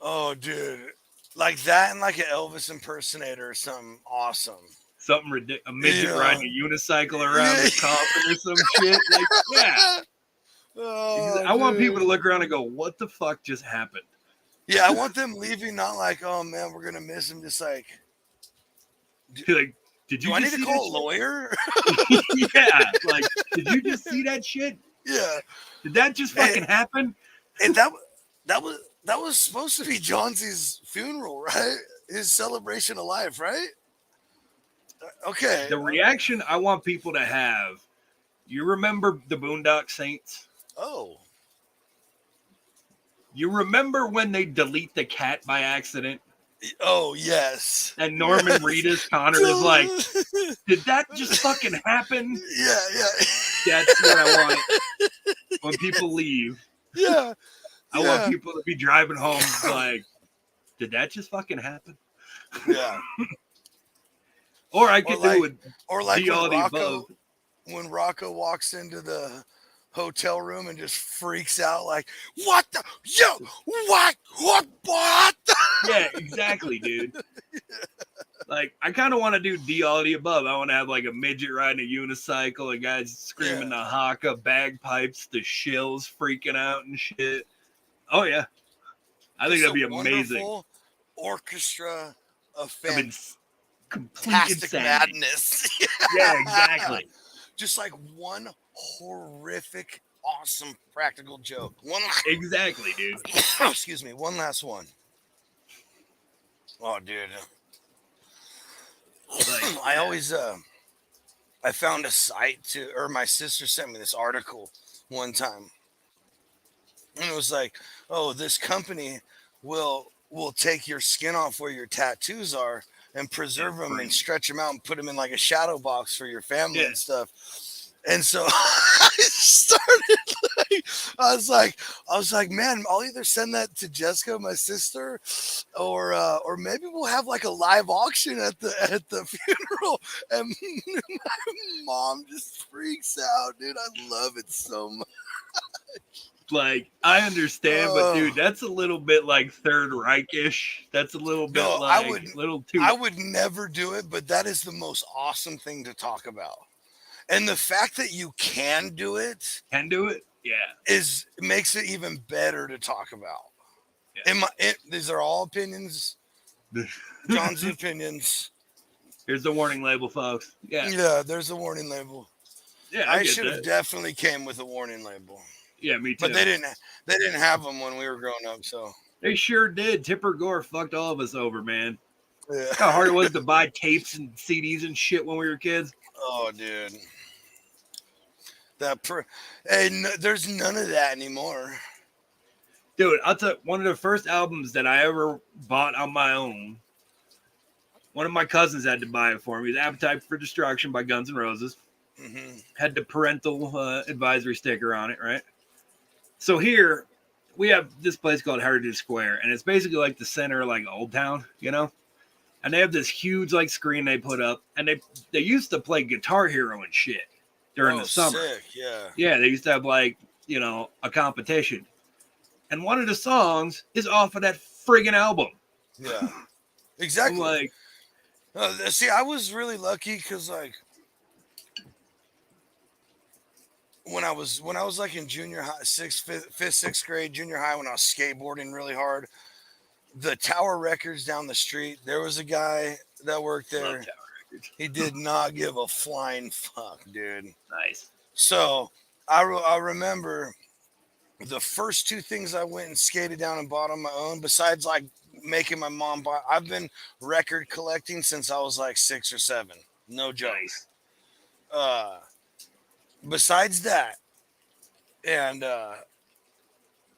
Oh, dude, like that, and like an Elvis impersonator or something awesome. Something ridiculous. A midget riding a unicycle around his coffin or some shit. Like, yeah. I want people to look around and go, "What the fuck just happened?" Yeah, I want them leaving not like, "Oh man, we're gonna miss him." Just like, like, did you? Do I need to call a lawyer? Yeah, like, did you just see that shit? Yeah. Did that just fucking happen? And that was supposed to be Johnson's funeral, right? His celebration of life, right? Okay. The reaction I want people to have. You remember the Boondock Saints? Oh. You remember when they delete the cat by accident? Oh, yes. And Norman Reedus, Connor is like, did that just fucking happen? Yeah. That's what I want. When people leave. Yeah. I want people to be driving home like, did that just fucking happen? Yeah. Or I could do it. Or like when Rocco walks into the hotel room and just freaks out like, what the? Yo, what? Yeah, exactly, dude. Like, I kind of want to do all the above. I want to have like a midget riding a unicycle, a guy screaming the haka, bagpipes, the shills freaking out and shit. Oh, yeah. I think that'd be amazing. Orchestra of fantastic madness. Yeah, exactly. Just like one horrific, awesome practical joke. Exactly, dude. Excuse me. One last one. Oh, dude. I always, I found a site or my sister sent me this article one time. And it was like, oh, this company will take your skin off where your tattoos are and preserve them and stretch them out and put them in like a shadow box for your family and stuff. And so I started I was like, man, I'll either send that to Jessica, my sister, or maybe we'll have like a live auction at the funeral. And my mom just freaks out, dude. I love it so much. Like, I understand, but dude, that's a little bit like Third Reich-ish. That's a little bit little too. I would never do it, but that is the most awesome thing to talk about. And the fact that you can do it, makes it even better to talk about. Yeah. These are all opinions. John's opinions. Here's the warning label, folks. Yeah, there's a warning label. Yeah, I should have definitely came with a warning label. Yeah, me too. But they didn't have them when we were growing up, so. They sure did. Tipper Gore fucked all of us over, man. Yeah. How hard it was to buy tapes and CDs and shit when we were kids. Oh, dude. There's none of that anymore. Dude, I'll tell you, one of the first albums that I ever bought on my own, one of my cousins had to buy it for me. It was Appetite for Destruction by Guns N' Roses. Mm-hmm. Had the parental advisory sticker on it, right? So here, we have this place called Heritage Square, and it's basically like the center of like Old Town, you know? And they have this huge like screen they put up, and they used to play Guitar Hero and shit during the summer. Sick, yeah. Yeah, they used to have like, you know, a competition. And one of the songs is off of that friggin' album. Yeah. Exactly. I'm like, see, I was really lucky because like when I was like in junior high, fifth, sixth grade, junior high, when I was skateboarding really hard, the Tower Records down the street, there was a guy that worked there. He did not give a flying fuck, dude. Nice. So I remember the first two things I went and skated down and bought on my own, besides like making my mom buy. I've been record collecting since I was like 6 or 7. No joke. Nice. Besides that, and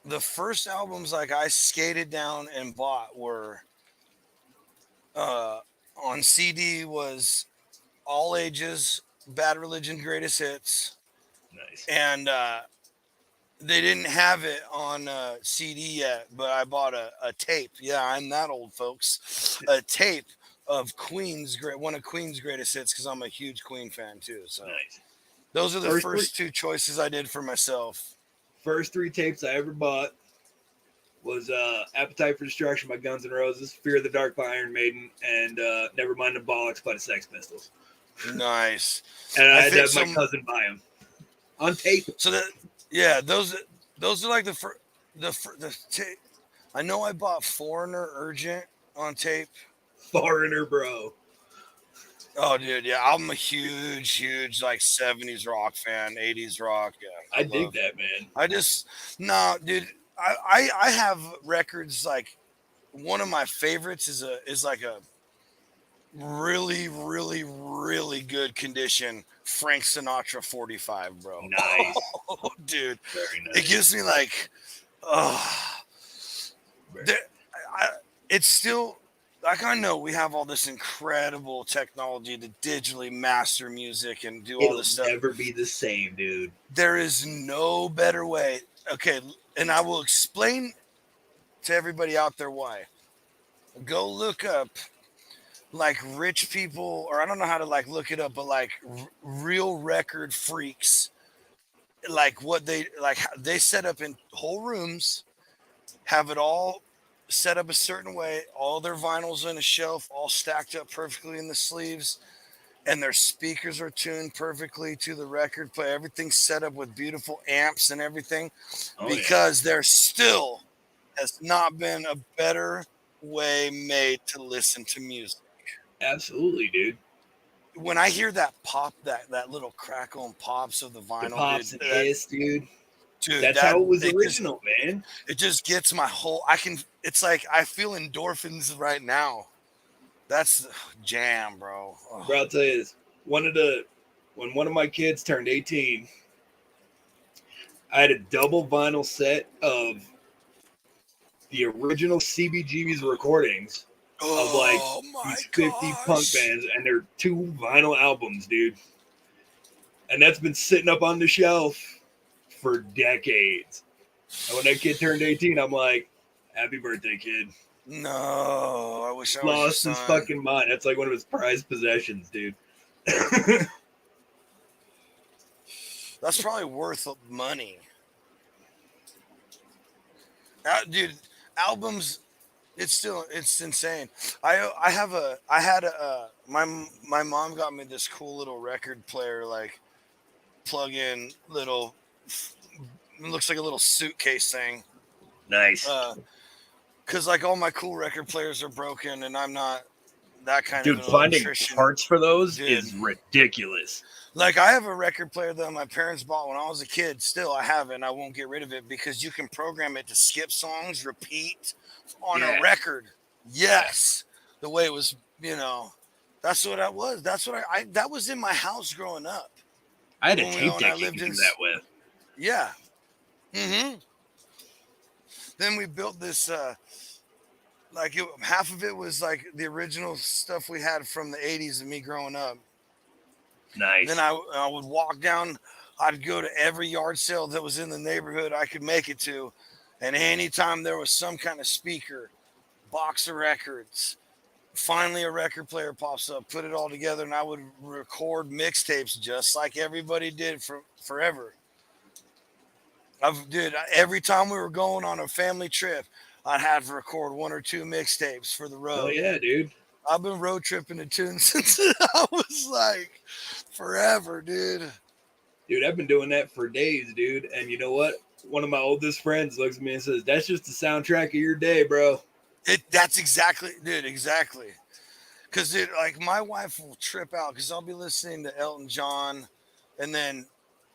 the first albums like I skated down and bought were on CD was All Ages, Bad Religion, Greatest Hits. Nice. And they didn't have it on CD yet, but I bought a tape. Yeah, I'm that old, folks. A tape of one of Queen's greatest hits, because I'm a huge Queen fan too. So nice. Those are the first two choices I did for myself. First 3 tapes I ever bought was Appetite for Destruction by Guns N' Roses, Fear of the Dark by Iron Maiden, and Nevermind the Bollocks by the Sex Pistols. Nice. And I had to have my cousin buy them on tape. So that, yeah, those are like the tape. I know I bought Foreigner Urgent on tape. Foreigner, bro. Oh, dude, yeah, I'm a huge like 70s rock fan, 80s rock. Yeah, I dig that, man. Dude, I have records like one of my favorites is like a really, really, really good condition Frank Sinatra 45, bro. Nice. Oh, dude. Very nice. It gives me like, it's still like, I know we have all this incredible technology to digitally master music and do all this stuff. It'll never be the same, dude. There is no better way. Okay, and I will explain to everybody out there why. Go look up like rich people, or I don't know how to like look it up, but like real record freaks, like what they set up in whole rooms, have it all set up a certain way, all their vinyls on a shelf, all stacked up perfectly in the sleeves, and their speakers are tuned perfectly to the record, but everything's set up with beautiful amps and everything, because there still has not been a better way made to listen to music. Absolutely, dude. When I hear that pop, that little crackle and pops of the vinyl, the pops and hiss, dude. That's how it was original, man. It just gets my whole. It's like I feel endorphins right now. That's jam, bro. Oh. Bro, I'll tell you this. When one of my kids turned 18, I had a double vinyl set of the original CBGB's recordings of like these 50 punk bands, and they're 2 vinyl albums, dude. And that's been sitting up on the shelf for decades. And when that kid turned 18, I'm like, happy birthday, kid. No, I wish I lost his fucking mind. That's like one of his prized possessions, dude. That's probably worth money. Dude, albums, it's insane. My mom got me this cool little record player, like plug-in little, looks like a little suitcase thing. Nice. Because like all my cool record players are broken, and I'm not that kind Dude, of an finding electrician. parts for those Dude. is ridiculous. Like, I have a record player that my parents bought when I was a kid. Still, I have it, and I won't get rid of it because you can program it to skip songs, repeat on Yeah. a record. Yes. The way it was, that's what I was. That's what I that was in my house growing up. I had a When tape I deck you lived could in do that with. Yeah. Then we built this, half of it was like the original stuff we had from the 80s of me growing up. Nice. Then I would walk down. I'd go to every yard sale that was in the neighborhood I could make it to. And anytime there was some kind of speaker, box of records, finally a record player pops up, put it all together, and I would record mixtapes just like everybody did for forever. Every time we were going on a family trip, I'd have to record 1 or 2 mixtapes for the road. Oh yeah, dude. I've been road tripping to tunes since I was like forever, dude. Dude, I've been doing that for days, dude. And you know what? One of my oldest friends looks at me and says, "That's just the soundtrack of your day, bro." That's exactly, dude, exactly. Because, dude, like, my wife will trip out because I'll be listening to Elton John, and then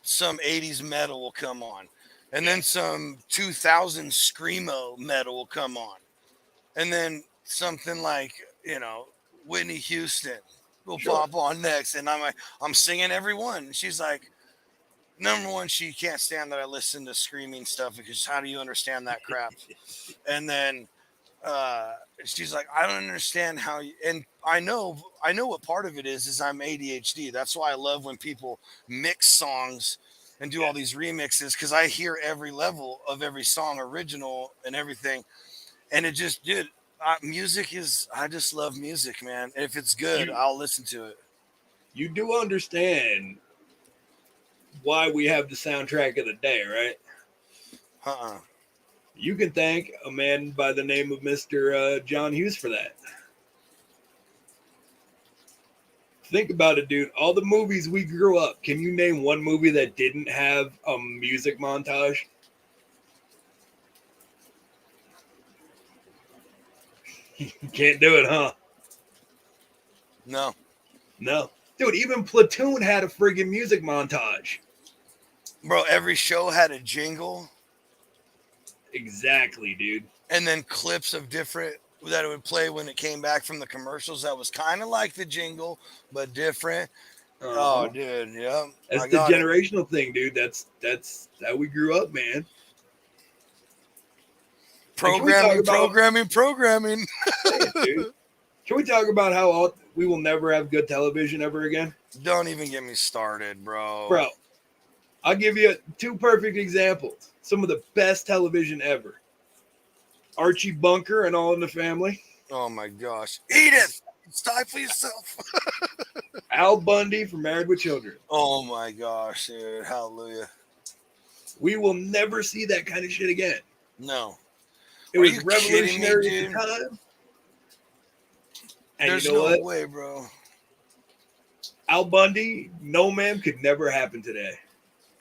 some 80s metal will come on. And then some 2000 screamo metal will come on. And then something like, Whitney Houston will pop on next. And I'm singing every one. She's like, number one, she can't stand that I listen to screaming stuff because how do you understand that crap? And then she's like, I don't understand how you, and I know what part of it is I'm ADHD. That's why I love when people mix songs and do all these remixes, because I hear every level of every song, original and everything. And it just, dude, music is, I just love music, man. If it's good, I'll listen to it. You do understand why we have the soundtrack of the day, right? You can thank a man by the name of Mr. John Hughes for that. Think about it, dude. All the movies we grew up, can you name one movie that didn't have a music montage? You can't do it, huh? No. Dude, even Platoon had a friggin' music montage. Bro, every show had a jingle. Exactly, dude. And then clips of different that it would play when it came back from the commercials. That was kind of like the jingle, but different. Oh, dude, yeah. That's the generational thing, dude. That's how we grew up, man. Programming. Dude. Can we talk about how we will never have good television ever again? Don't even get me started, bro. Bro, I'll give you 2 perfect examples. Some of the best television ever. Archie Bunker and All in the Family. Oh my gosh. Edith, stifle yourself. Al Bundy from Married with Children. Oh my gosh, dude. Hallelujah. We will never see that kind of shit again. No. It was revolutionary at the time. And there's you know no way, bro. Al Bundy, no ma'am, could never happen today.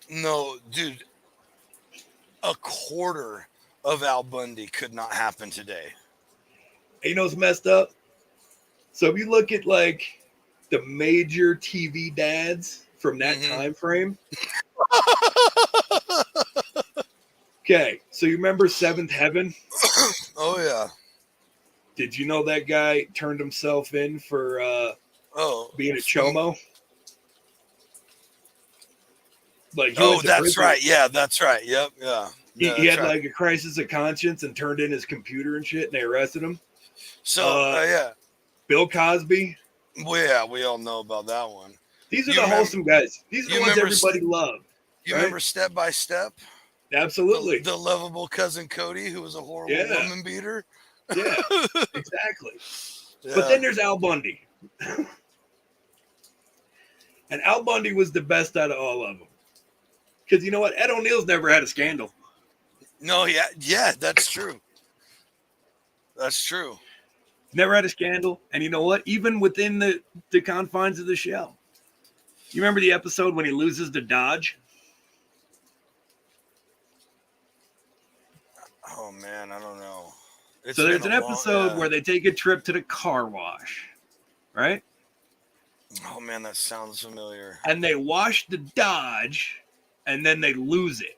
No, dude. A quarter of Al Bundy could not happen today. And you know what's messed up? So if you look at like the major TV dads from that time frame. Okay, so you remember Seventh Heaven? Oh yeah. Did you know that guy turned himself in for being a chomo? Like, that's right. Yeah, that's right. Yep. Yeah. He had like a crisis of conscience and turned in his computer and shit, and they arrested him. So yeah, Bill Cosby. Well, yeah, we all know about that one. These are the wholesome guys. These are the ones everybody loved. You remember Step by Step? Absolutely. The lovable cousin Cody, who was a horrible woman beater. Yeah, exactly. Yeah. But then there's Al Bundy. And Al Bundy was the best out of all of them. Because you know what? Ed O'Neill's never had a scandal. No, yeah, that's true. That's true. Never had a scandal. And you know what? Even within the confines of the show. You remember the episode when he loses to Dodge? Oh, man, I don't know. So there's an episode where they take a trip to the car wash. right? Oh man, that sounds familiar. And they wash the Dodge, and then they lose it.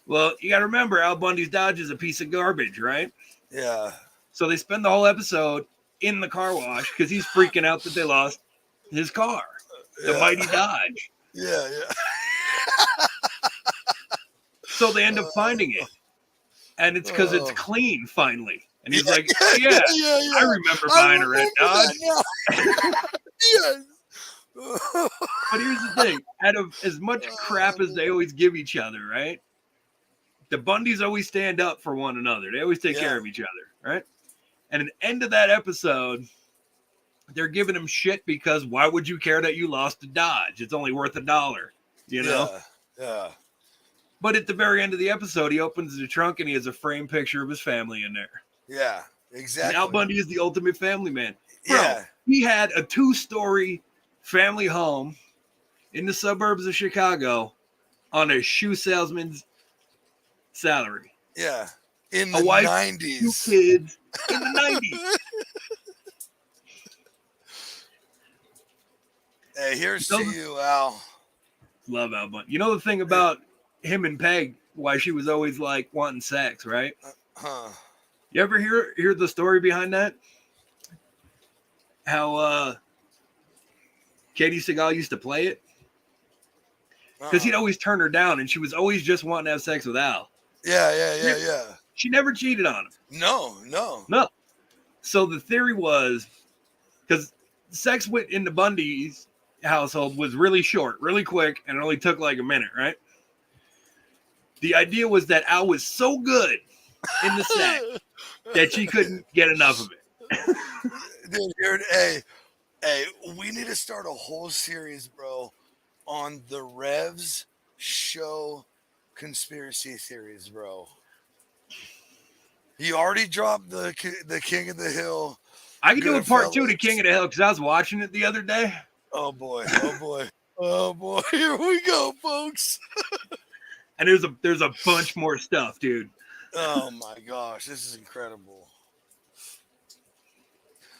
Well, you got to remember, Al Bundy's Dodge is a piece of garbage, right? Yeah. So they spend the whole episode in the car wash because he's freaking out that they lost his car, the Yeah. mighty Dodge. Yeah. So they end up finding it. And it's because it's clean finally. And he's like, oh, yeah, I remember buying a red Dodge. Yes. But here's the thing. Out of as much crap as they always give each other, right? The Bundys always stand up for one another. They always take care of each other, right? And at the end of that episode, they're giving him shit because why would you care that you lost a Dodge? It's only worth $1, you know? Yeah. But at the very end of the episode, he opens the trunk and he has a framed picture of his family in there. Yeah, exactly. And Al Bundy is the ultimate family man. Bro, he had a 2-story family home in the suburbs of Chicago on a shoe salesman's salary. Yeah. In the wife, 90s. 2 kids in the 90s. Hey, here's to you, Al. Love Al Bundy. You know the thing about him and Peg, why she was always like wanting sex, right? You ever hear the story behind that? How Katie Seagal used to play it? Because he'd always turn her down, and she was always just wanting to have sex with Al. Yeah. She never cheated on him. No. So the theory was, because sex in the Bundy's household was really short, really quick, and it only took like a minute, right? The idea was that Al was so good in the sack that she couldn't get enough of it. Dude, hey, we need to start a whole series, bro, on the Revs show conspiracy theories, bro. He already dropped the King of the Hill. I could do a part 2 to King of the Hill because I was watching it the other day. Oh boy. Here we go, folks. And there's a bunch more stuff, dude. Oh my gosh, this is incredible.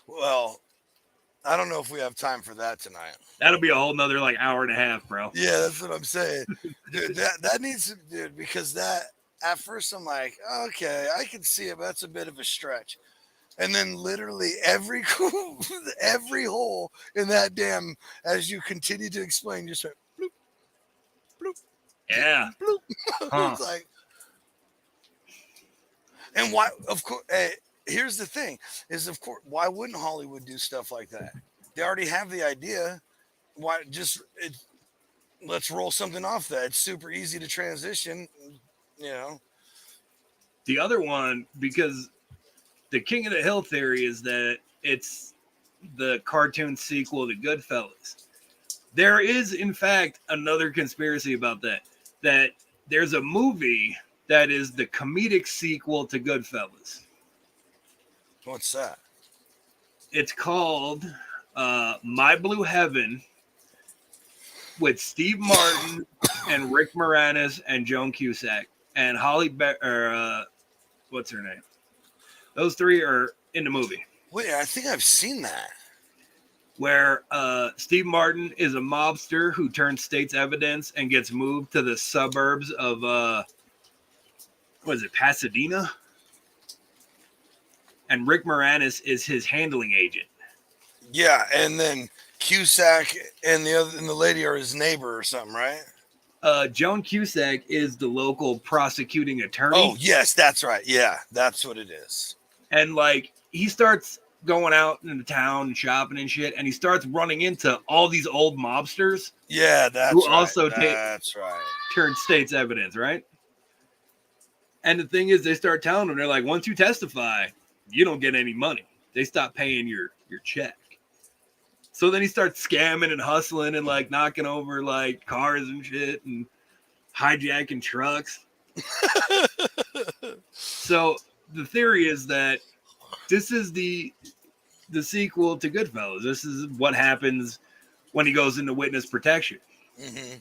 Well, I don't know if we have time for that tonight. That'll be a whole nother like hour and a half, bro. Yeah, that's what I'm saying. Dude, that needs to, dude, because that at first I'm like, okay, I can see it, but that's a bit of a stretch. And then literally every hole in that damn, as you continue to explain, just went bloop, bloop. Yeah. Bloop. It's like, and why, of course, here's the thing is, of course, why wouldn't Hollywood do stuff like that? They already have the idea. Why let's roll something off that. It's super easy to transition, you know. The other one, because the King of the Hill theory is that it's the cartoon sequel to Goodfellas. There is, in fact, another conspiracy about that there's a movie that is the comedic sequel to Goodfellas. What's that? It's called My Blue Heaven with Steve Martin and Rick Moranis and Joan Cusack and what's her name? Those 3 are in the movie. Wait, I think I've seen that. Where Steve Martin is a mobster who turns state's evidence and gets moved to the suburbs of Pasadena? And Rick Moranis is his handling agent. Yeah, and then Cusack and the lady are his neighbor or something, right? Joan Cusack is the local prosecuting attorney. Oh, yes, that's right. Yeah, that's what it is. And like he starts going out into town and shopping and shit, and he starts running into all these old mobsters. Yeah, that's who right. also turn state's evidence, right? And the thing is, they start telling them, they're like, once you testify, you don't get any money. They stop paying your check. So then he starts scamming and hustling and like knocking over like cars and shit and hijacking trucks. So the theory is that this is the sequel to Goodfellas. This is what happens when he goes into witness protection. Mm-hmm.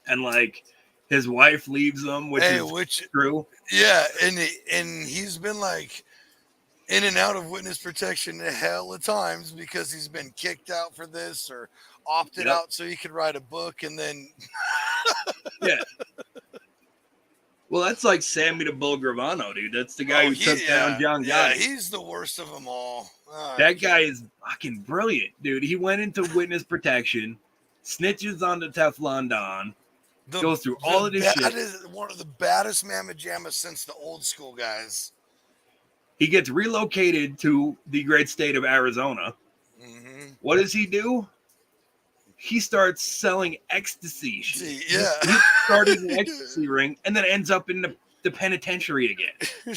And like his wife leaves him, which is true. Yeah, and he's been like in and out of witness protection a hell of times because he's been kicked out for this or opted Yep. out so he could write a book and then Yeah. Well, that's like Sammy the Bull Gravano, dude. That's the guy who took down John Gotti. He's the worst of them all. That guy is fucking brilliant, dude. He went into witness protection, snitches on the Teflon Don, goes through all of this shit. That is one of the baddest mamma jammas since the old school guys. He gets relocated to the great state of Arizona. Mm-hmm. What does he do? He starts selling ecstasy. Yeah. He started an ecstasy ring and then ends up in the penitentiary again.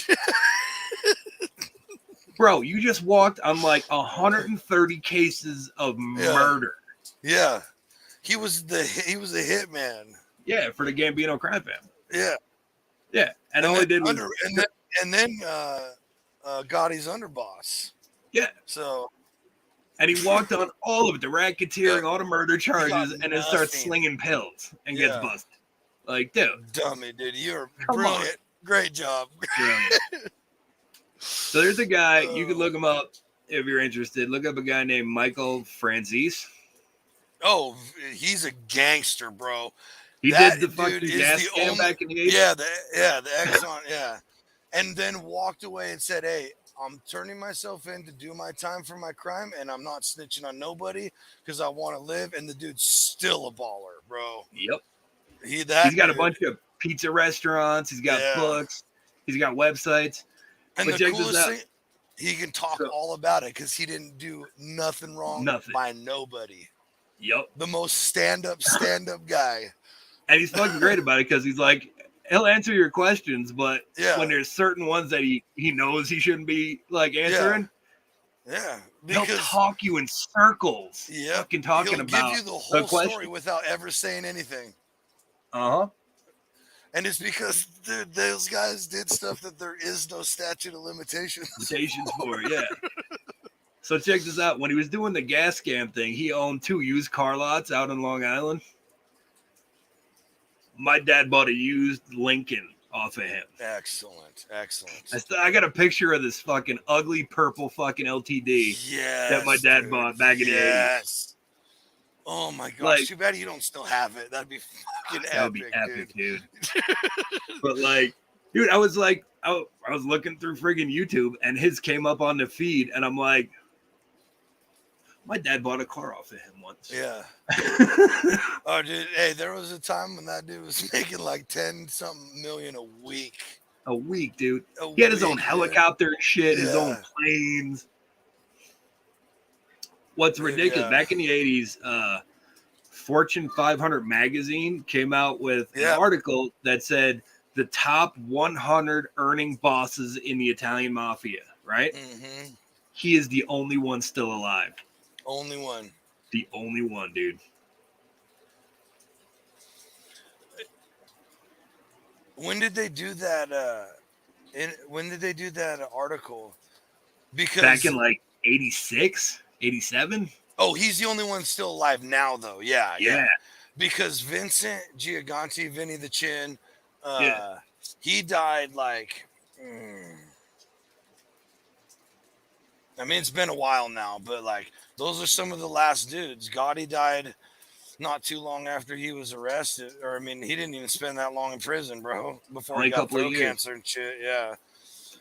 Bro, you just walked on like 130 cases of murder. Yeah. He was a hitman. Yeah, for the Gambino crime family. Yeah. Yeah. And all he did was and then Gotti's underboss. Yeah. So and he walked on all of it, the racketeering, all the murder charges, and then starts slinging pills and gets busted. Like, dude. Dummy, dude. You're brilliant. On. Great job. Brilliant. So there's a guy, you can look him up if you're interested. Look up a guy named Michael Franzese. Oh, he's a gangster, bro. He did the fucking gas scam back in the 80s. Yeah, the Exxon, yeah. And then walked away and said, hey, I'm turning myself in to do my time for my crime, and I'm not snitching on nobody because I want to live. And the dude's still a baller, bro. Yep. He's got a bunch of pizza restaurants. He's got books. He's got websites. And the coolest thing, he can talk all about it because he didn't do nothing wrong by nobody. Yep. The most stand-up guy. And he's fucking great about it because he's like, he'll answer your questions, but when there's certain ones that he knows he shouldn't be like answering, he'll talk you in circles. Yeah, fucking talking he'll about give you the whole story without ever saying anything. And it's because dude, those guys did stuff that there is no statute of limitations for. Yeah. So check this out. When he was doing the gas scam thing, he owned 2 used car lots out in Long Island. My dad bought a used Lincoln off of him. Excellent. I got a picture of this fucking ugly purple fucking LTD that my dad bought back in the 80s. Oh my gosh, too bad you don't still have it. That'd be fucking epic. That would be epic, dude. But like, dude, I was looking through friggin' YouTube and his came up on the feed and I'm like, my dad bought a car off of him once. Yeah. Oh, dude. Hey, there was a time when that dude was making like 10-something million a week. A week, dude. He had his own helicopter and shit, his own planes. What's ridiculous, back in the 80s, Fortune 500 magazine came out with an article that said the top 100 earning bosses in the Italian mafia, right? Mm-hmm. He is the only one still alive. Only one. The only one, dude. When did they do that? When did they do that article? Because back in like 86, 87. Oh, he's the only one still alive now, though. Yeah. Because Vincent Gigante, Vinny the Chin, he died like. I mean, it's been a while now, but like those are some of the last dudes. Gotti died not too long after he was arrested, or I mean, he didn't even spend that long in prison, bro, before he got throat cancer and shit. Yeah.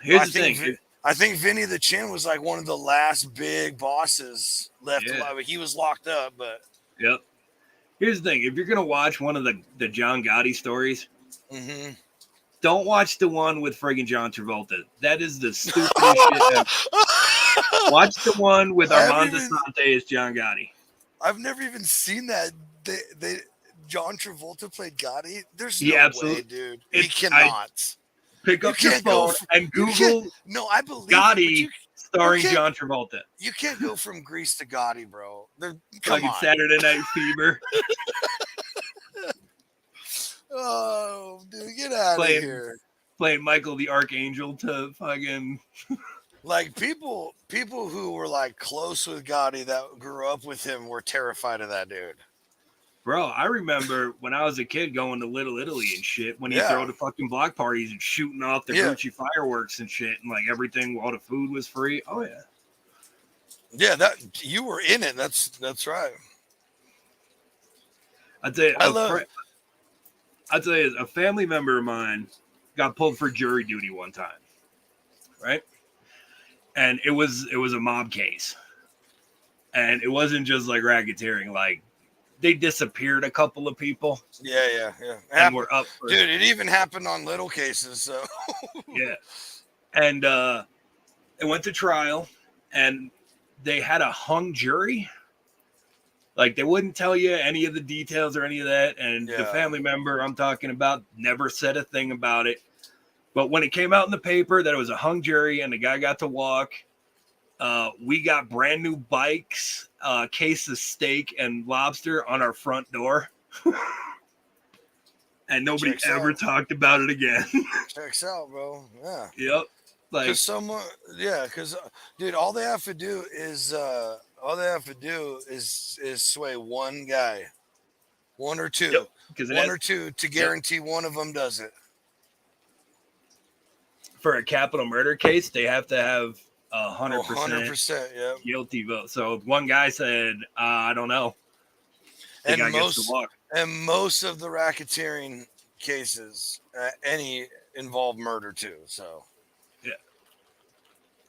Here's the thing. I think Vinny the Chin was like one of the last big bosses left alive. He was locked up, but. Yep. Here's the thing. If you're going to watch one of the John Gotti stories, don't watch the one with friggin' John Travolta. That is the stupidest shit ever. Watch the one with Armando Sante as John Gotti. I've never even seen that. John Travolta played Gotti? There's no way, dude. He cannot. Pick up your phone and Google I believe Gotti starring John Travolta. You can't go from Grease to Gotti, bro. Come on. Saturday Night Fever. Oh, dude, get out of here. Playing Michael the Archangel to fucking... Like, people who were, like, close with Gotti that grew up with him were terrified of that dude. Bro, I remember when I was a kid going to Little Italy and shit, when you throw the fucking block parties and shooting off the Gucci fireworks and shit, and like everything, all the food was free. Oh yeah. Yeah, that you were in it. That's right. I'd say a family member of mine got pulled for jury duty one time, right? And it was a mob case, and it wasn't just like racketeering. Like they disappeared a couple of people. Yeah. And we're up for, dude. It even happened on little cases. So yeah, and it went to trial, and they had a hung jury. Like they wouldn't tell you any of the details or any of that, and the family member I'm talking about never said a thing about it. But when it came out in the paper that it was a hung jury and the guy got to walk, we got brand new bikes, case of steak and lobster on our front door. And nobody ever talked about it again. Checks out, bro. Yeah. Yep. Like someone, because dude, all they have to do is sway one guy, one or two, to guarantee one of them does it. For a capital murder case, they have to have 100% guilty vote. So if one guy said, I don't know, and most of the racketeering cases, any involve murder too. So yeah.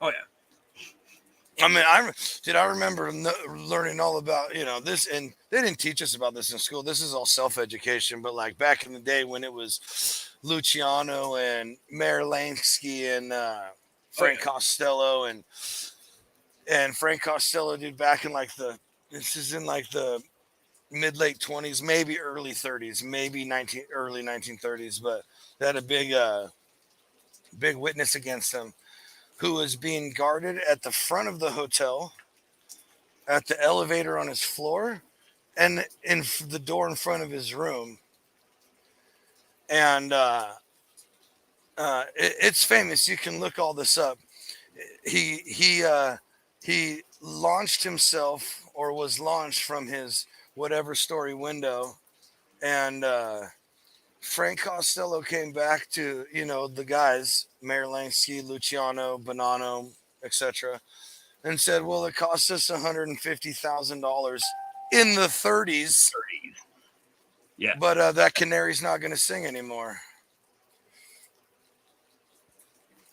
Oh yeah. I mean, I remember learning all about, this, and they didn't teach us about this in school. This is all self-education, but like back in the day when it was Luciano and Mayor Lansky and Frank Costello and Frank Costello, dude, back in this is in like the mid-late 20s, maybe early 30s, maybe early 1930s, but they had a big witness against them, who was being guarded at the front of the hotel, at the elevator on his floor, and in the door in front of his room. And it's famous. You can look all this up. He launched himself, or was launched from his whatever story window, and Frank Costello came back to, the guys, Mayor Lansky, Luciano, Bonanno, etc., and said, well, it cost us $150,000 in the 30s. Yeah. But that canary's not going to sing anymore.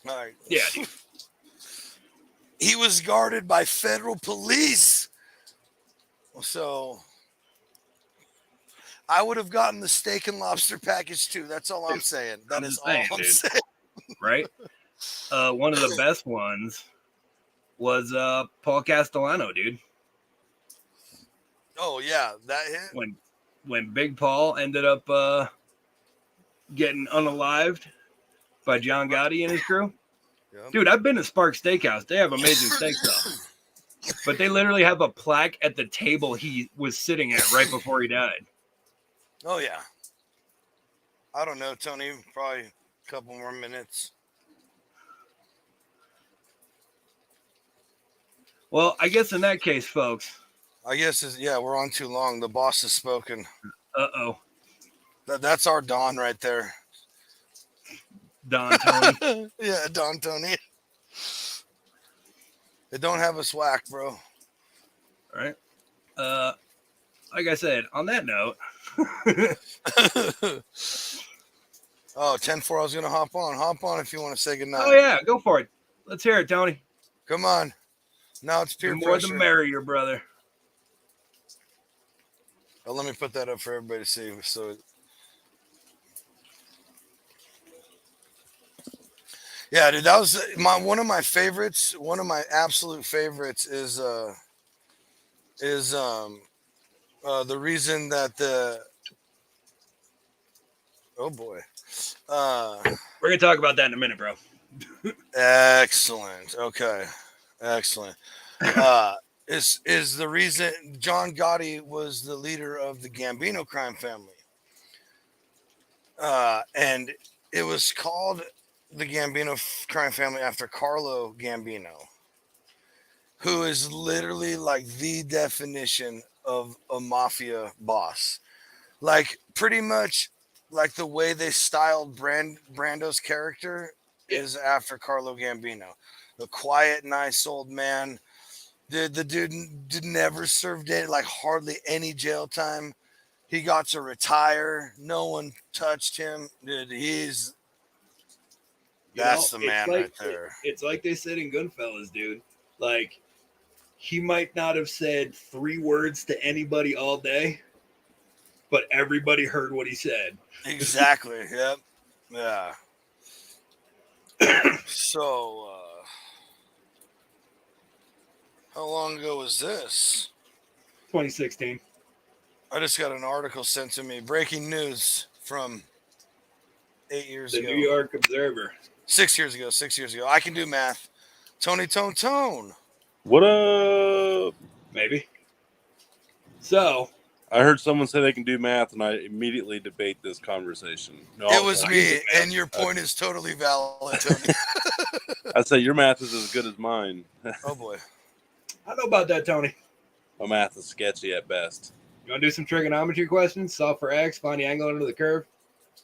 All right. Yeah. He was guarded by federal police. So I would have gotten the steak and lobster package too. That's all I'm saying. That is all I'm saying. Right? One of the best ones was Paul Castellano, dude. Oh yeah, that hit. When Big Paul ended up getting unalived by John Gotti and his crew. Yep. Dude, I've been to Spark Steakhouse. They have amazing steaks though. But they literally have a plaque at the table he was sitting at right before he died. Oh, yeah. I don't know, Tony. Probably a couple more minutes. Well, I guess in that case, folks. I guess, we're on too long. The boss has spoken. Uh-oh. That's our Don right there. Don Tony. Yeah, Don Tony. They don't have us whacked, bro. All right. Like I said, on that note. 10-4, I was going to hop on. Hop on if you want to say goodnight. Oh, yeah. Go for it. Let's hear it, Tony. Come on. Now it's peer more pressure. The merrier, brother. Oh, let me put that up for everybody to see. So, yeah, dude, that was one of my favorites. One of my absolute favorites is the reason that oh boy, we're gonna talk about that in a minute, bro. Excellent. Okay, excellent. Is the reason John Gotti was the leader of the Gambino crime family, and it was called the Gambino crime family after Carlo Gambino, who is literally like the definition of a mafia boss. Like pretty much like the way they styled Brando's character is after Carlo Gambino. The quiet, nice old man. The dude never served hardly any jail time. He got to retire. No one touched him. Dude, that's the man right there. It's like they said in Goodfellas, dude. Like, he might not have said 3 words to anybody all day, but everybody heard what he said. Exactly. Yep. Yeah. So, how long ago was this? 2016. I just got an article sent to me. Breaking news from 8 years The ago. New York Observer. 6 years ago. 6 years ago. I can do math. Tony Tone. What up? Maybe. So, I heard someone say they can do math, and I immediately debate this conversation. No, It was me, and your point is totally valid, Tony. I say your math is as good as mine. Oh, boy. I don't know about that, Tony. My math is sketchy at best. You want to do some trigonometry questions? Solve for x, find the angle under the curve?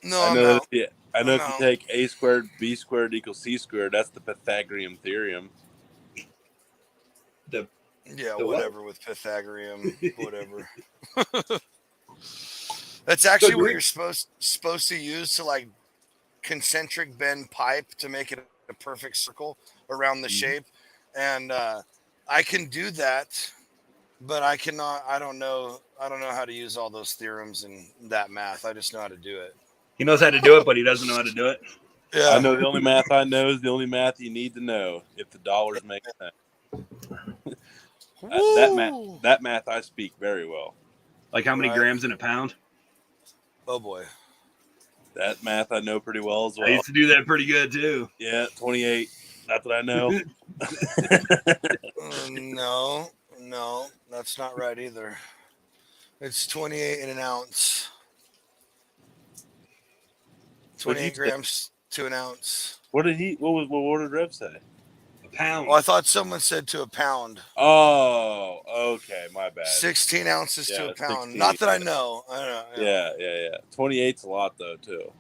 No, I know. no. If you No. take a squared b squared equals c squared, that's the Pythagorean theorem. Yeah, The what? whatever with Pythagorean, whatever. That's actually what you're supposed to use to like concentric bend pipe to make it a perfect circle around the shape. And I can do that, but I cannot. I don't know how to use all those theorems and that math. I just know how to do it. He knows how to do it, but he doesn't know how to do it. Yeah, I know the only math I know is the only math you need to know if the dollars make sense. That math I speak very well. Like how many Right. grams in a pound? Oh boy. That math I know pretty well as I well. used to do that pretty good, too. Yeah, 28. Not that I know. No, that's not right either. It's 28 in an ounce. What'd 28 you say? grams to an ounce. What did Rev say? A pound. Well, I thought someone said to a pound. Oh, okay, my bad. 16 ounces to Yeah, a pound. 16, Not that I yeah. know. I don't know. Yeah. 28's a lot though too.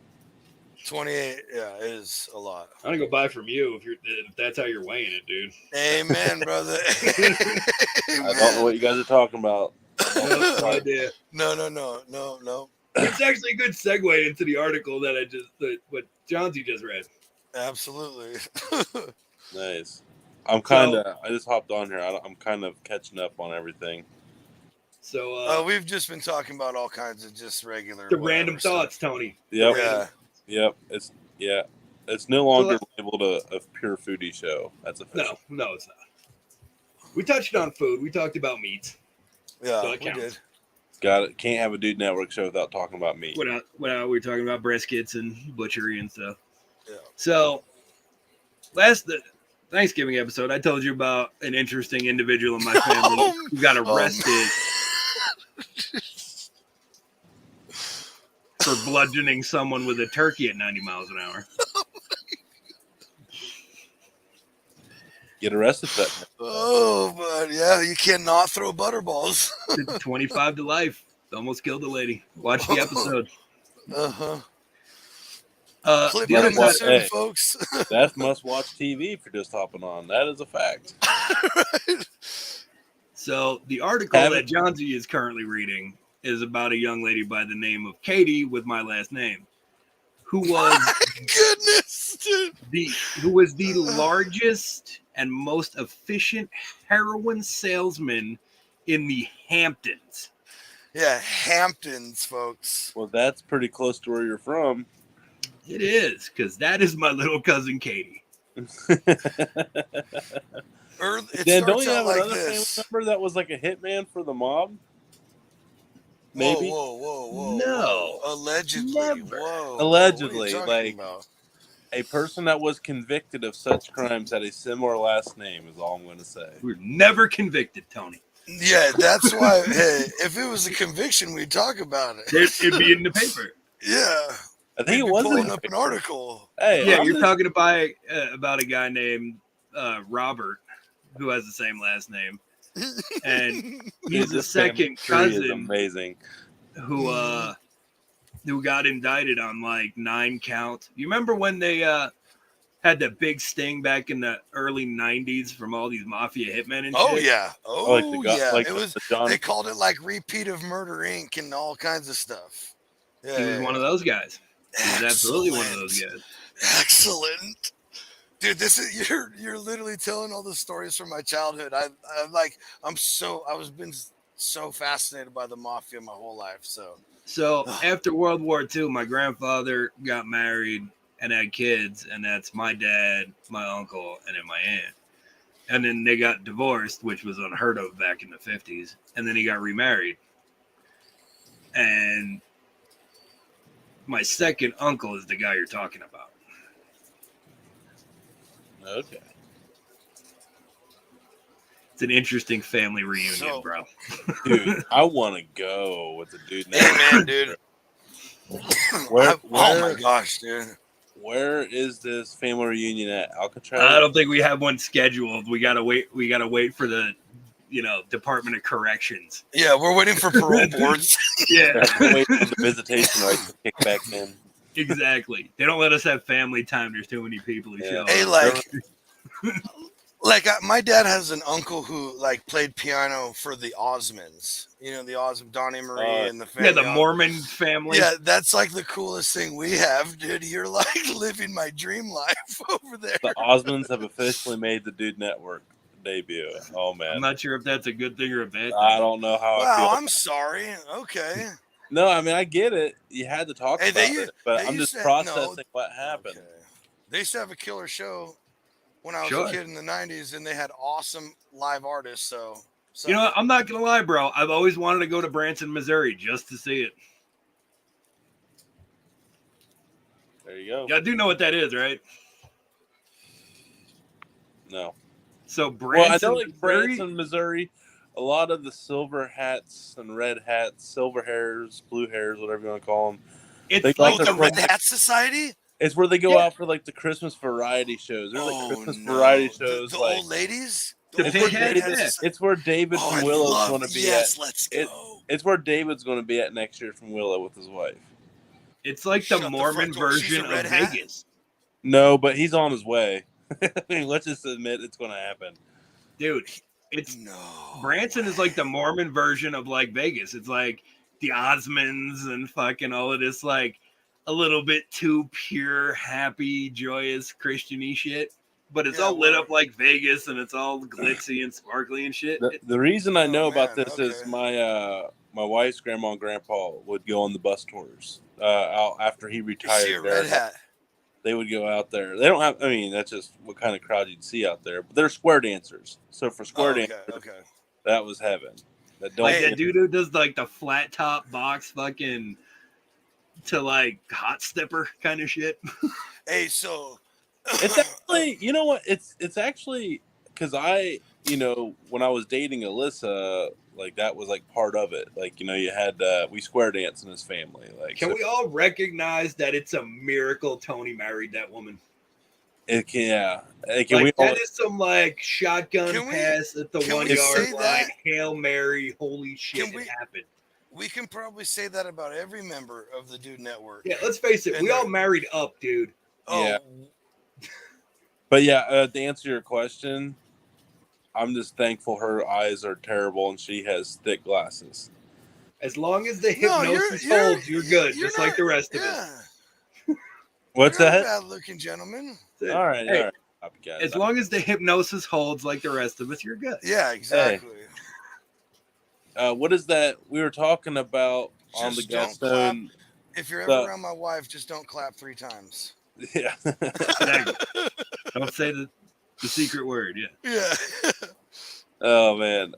28, yeah, is a lot. I'm gonna go buy from you if that's how you're weighing it, dude. Amen, brother. I don't know what you guys are talking about. No idea. No. It's actually a good segue into the article what Johnsy just read. Absolutely. Nice. I just hopped on here. I'm kind of catching up on everything. So We've just been talking about all kinds of just regular. the whatever random stuff. thoughts, Tony. Yeah. Yep. It's no longer labeled a pure foodie show. That's official. No, it's not. We touched on food. We talked about meats. Yeah, So we it counts. did. Got it. Can't have a Dude Network show without talking about meat. We were talking about briskets and butchery and stuff. Yeah. So last Thanksgiving episode, I told you about an interesting individual in my family who got arrested for bludgeoning someone with a turkey at 90 miles an hour. Get arrested for that. Oh, but yeah, you cannot throw butterballs. 25 to life. Almost killed a lady. Watch the episode. Clip The other coming side, soon, hey. folks. That's must-watch TV for just hopping on. That is a fact. so the article Have that it. Johnsy is currently reading is about a young lady by the name of Katie with my last name, who was Goodness, dude. who was the largest and most efficient heroin salesman in the Hamptons. Yeah, Hamptons, folks. Well, that's pretty close to where you're from. It is, because that is my little cousin Katie. It Dan, don't starts you out have like another this. family member that was like a hitman for the mob? Maybe. Whoa. No. Allegedly. Never. Whoa. Allegedly, What are you talking like- about? A person that was convicted of such crimes had a similar last name, is all I'm going to say. We were never convicted, Tony. Yeah, that's why. Hey, if it was a conviction, we'd talk about it. It'd be in the paper. Yeah. I think We'd it be was pulling up an article. Hey, Yeah, I'm you're just- talking about a guy named Robert who has the same last name, and he's the this family second tree is cousin amazing. who who got indicted on like 9 counts. You remember when they had that big sting back in the early 90s from all these mafia hitmen and Oh shit? yeah, Like the guy, yeah. like It was. the John. They called it like repeat of Murder Inc. and all kinds of stuff. Yeah, He was one of those guys. He was absolutely one of those guys. Excellent. Dude, this is you're literally telling all the stories from my childhood. I was been so fascinated by the mafia my whole life. So after World War II, my grandfather got married and had kids, and that's my dad, my uncle, and then my aunt. And then they got divorced, which was unheard of back in the 50s. And then he got remarried. And my second uncle is the guy you're talking about. Okay. It's an interesting family reunion, So- bro. Dude, I want to go with the dude. Hey man, dude. Where- oh my gosh, dude. Where is this family reunion at? Alcatraz? I don't think we have one scheduled. We gotta wait. We gotta wait for the, Department of Corrections. Yeah, we're waiting for parole boards. Yeah, Wait for the visitation rights to kick back in. exactly. They don't let us have family time. There's too many people who show Hey, up. my dad has an uncle who like played piano for the Osmonds. You know, the Donnie Marie and the family. Yeah, the Mormon family. Yeah, that's like the coolest thing we have, dude. You're like living my dream life over there. The Osmonds have officially made the Dude Network debut. Oh man, I'm not sure if that's a good thing or a bad thing. I don't know how I Wow, feel. I'm sorry. Okay. No, I mean I get it. You had to talk Hey, about it, but they I'm used just to- processing no, what happened. Okay. They used to have a killer show when I was Sure. a kid in the 90s, and they had awesome live artists. So You know what? I'm not gonna lie, bro. I've always wanted to go to Branson, Missouri, just to see it. There you go. Y'all do know what that is, right? No. So Well, I Branson, know like Missouri, Branson, Missouri, a lot of the silver hats and red hats, silver hairs, blue hairs, whatever you want to call them. it's they like got the the Red Hat Society. It's where they go Yeah. out for like the Christmas variety shows. There's like Christmas no. variety shows. The like old ladies. The old Pig Red Head, Hat yeah. Society. it's where David Oh, from I Willow's love- going to be yes, at. let's It- go. It's where David's going to be at next year from Willow with his wife. It's like Shut the the Mormon front door. She's a version red of hat? Vegas, No, but he's on his way. I mean, let's just admit it's going to happen. dude. It's No. Branson is like the Mormon version of like Vegas. It's like the Osmonds and fucking all of this, like a little bit too pure, happy, joyous Christian-y shit. But it's Yeah, all lit well- up like Vegas, and it's all glitzy and sparkly and shit. The reason I Oh, know about man, this is okay. my wife's grandma and grandpa would go on the bus tours out after he Is retired. she a there. Red Hat? They would go out there. They don't have. I mean, that's just what kind of crowd you'd see out there. But they're square dancers. So for square Okay, dancers, okay. that was heaven. That don't Like get- that dude who does like the flat top box fucking to like hot stepper kind of shit. Hey, so It's actually, you know what? It's actually because when I was dating Alyssa, like that was like part of it. Like you had we square dance in his family. Like Can so we all recognize that it's a miracle Tony married that woman? it can, yeah. Hey, can Like we all? that is some like shotgun Can we- pass at the can 1 we yard say line, that? Hail Mary, holy shit, Can we- it happened. we can probably say that about every member of the Dude Network. Yeah, let's face it, And we all they're- married up, dude. Oh, Yeah. But yeah, to answer your question, I'm just thankful her eyes are terrible and she has thick glasses. As long as the No, hypnosis you're- holds, you're good, you're just like not- the rest of us. yeah. What's You're not a that? bad-looking gentleman. All right, Hey, all right. Copycat. as long as the hypnosis holds like the rest of us, you're good. Yeah, exactly. What is that we were talking about on the Just don't Gastone? If you're The- ever around my wife, just don't clap 3 times. Yeah. Exactly. Don't say the secret word. Yeah. Yeah. Oh man.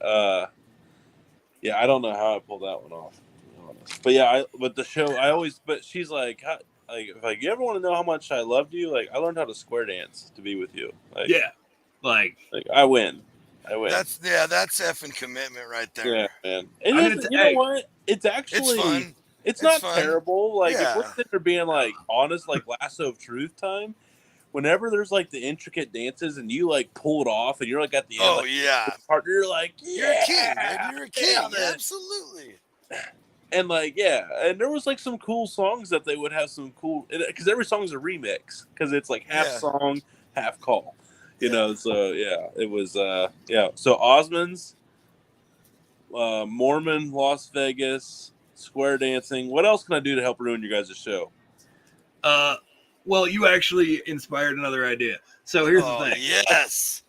Yeah, I don't know how I pulled that one off, to be honest. But yeah, but the show but she's like, like you ever want to know how much I loved you? Like I learned how to square dance to be with you. Like, Yeah. Like like I win. That's effing commitment right there. Yeah, man. And I'm it's, gonna you hey, know what? It's actually It's fun. It's It's not fun. terrible. Like if we're Yeah. sitting there being like honest, like lasso of truth time. Whenever there's like the intricate dances and you like pull it off and you're like at the end, Oh like, yeah. partner, you're like, You're a king, yeah, baby. You're a king. nailed it. Absolutely. And like, yeah, and there was like some cool songs that they would have some cool, because every song's a remix, because it's like half Yeah. song, half call, you Yeah. know. So yeah, it was yeah. So Osmonds, Mormon, Las Vegas, square dancing. What else can I do to help ruin your guys' show? Well, you actually inspired another idea. So here's the thing, Yes.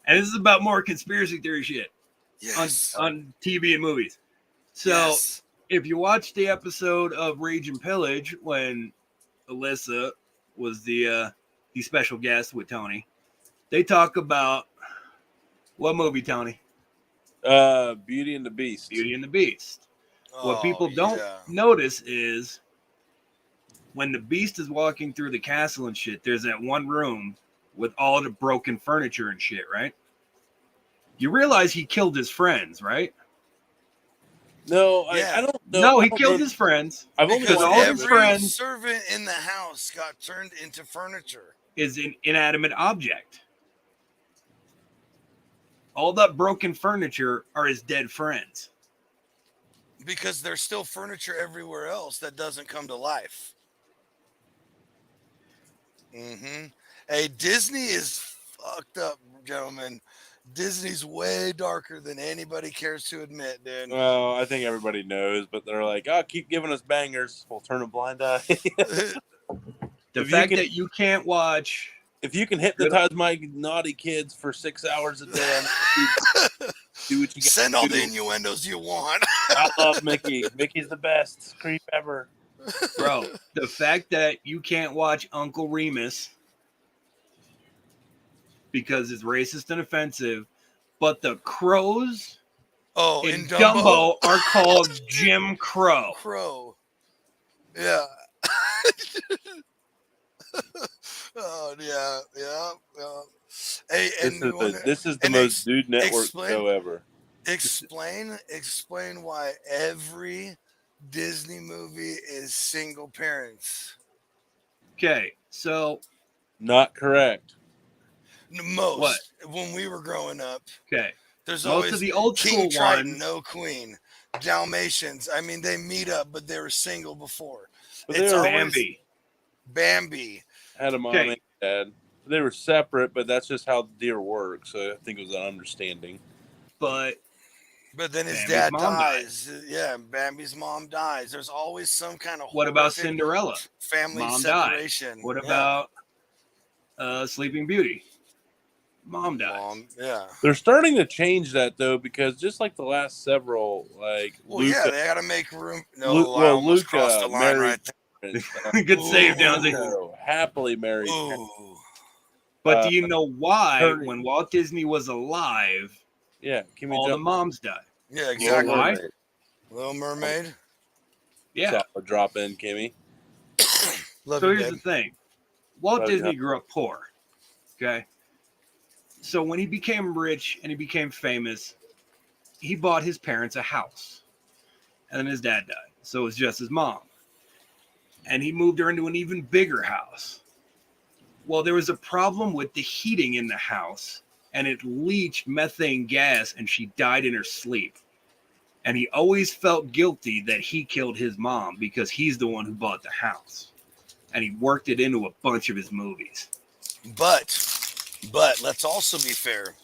and this is about more conspiracy theory shit Yes. on TV and movies. So yes. if you watch the episode of Rage and Pillage when Alyssa was the special guest with Tony, they talk about what movie, Tony? Beauty and the Beast. Beauty and the Beast. What people don't yeah. notice is when the Beast is walking through the castle and shit, there's that one room with all the broken furniture and shit, right? You realize he killed his friends, right? No, Yeah. I don't know. No, I he don't killed know. his friends. I've only Because watched all it, his but- friends servant in the house got turned into furniture. is an inanimate object. All that broken furniture are his dead friends. Because there's still furniture everywhere else that doesn't come to life. Hey, Disney is fucked up, gentlemen. Disney's way darker than anybody cares to admit, dude. Well, I think everybody knows, but they're like, "Oh, keep giving us bangers. We'll turn a blind eye." The If fact you can- that you can't watch If you can hypnotize my naughty kids for 6 hours a day, do what you got. Send all the innuendos you want. I love Mickey. Mickey's the best creep ever. bro, the fact that you can't watch Uncle Remus because it's racist and offensive, but the crows Oh, in in Dumbo are called Jim Crow. Crow. Yeah. Oh yeah. Hey, This is the and most dude network explain- show ever. explain why every Disney movie is single parents. Okay, so Not correct. Most What? when we were growing up, okay, there's most always of the old King school Triton, ones. no queen. Dalmatians. I mean, they meet up, but they were single before. But It's they were, always- Bambi. Bambi. had a mom Okay. and dad. They were separate, but that's just how the deer works. So I think it was an understanding. But But then his Bambi's dad mom dies. Yeah, Bambi's mom dies. There's always some kind of what about horrific Cinderella? family Mom died. separation. What Yeah. about Sleeping Beauty? Mom died. Mom? Yeah. They're starting to change that though, because just like the last several, like Well, Luca, yeah, they got to make room. No, I Well, almost Luca crossed the line married- right there. Good save, Ooh. Jonesy. happily married. Ooh. But do you know why, Hurry. when Walt Disney was alive, Yeah, give me all the jump. moms died? Yeah, exactly. Why? Little Mermaid. Yeah. So, drop in, Kimmy. Love So you, here's babe. the thing. Walt Love Disney you. grew up poor. Okay. So when he became rich and he became famous, he bought his parents a house. And then his dad died. So it was just his mom. And he moved her into an even bigger house. Well, there was a problem with the heating in the house, and it leached methane gas, and she died in her sleep. And he always felt guilty that he killed his mom because he's the one who bought the house. And he worked it into a bunch of his movies. But let's also be fair.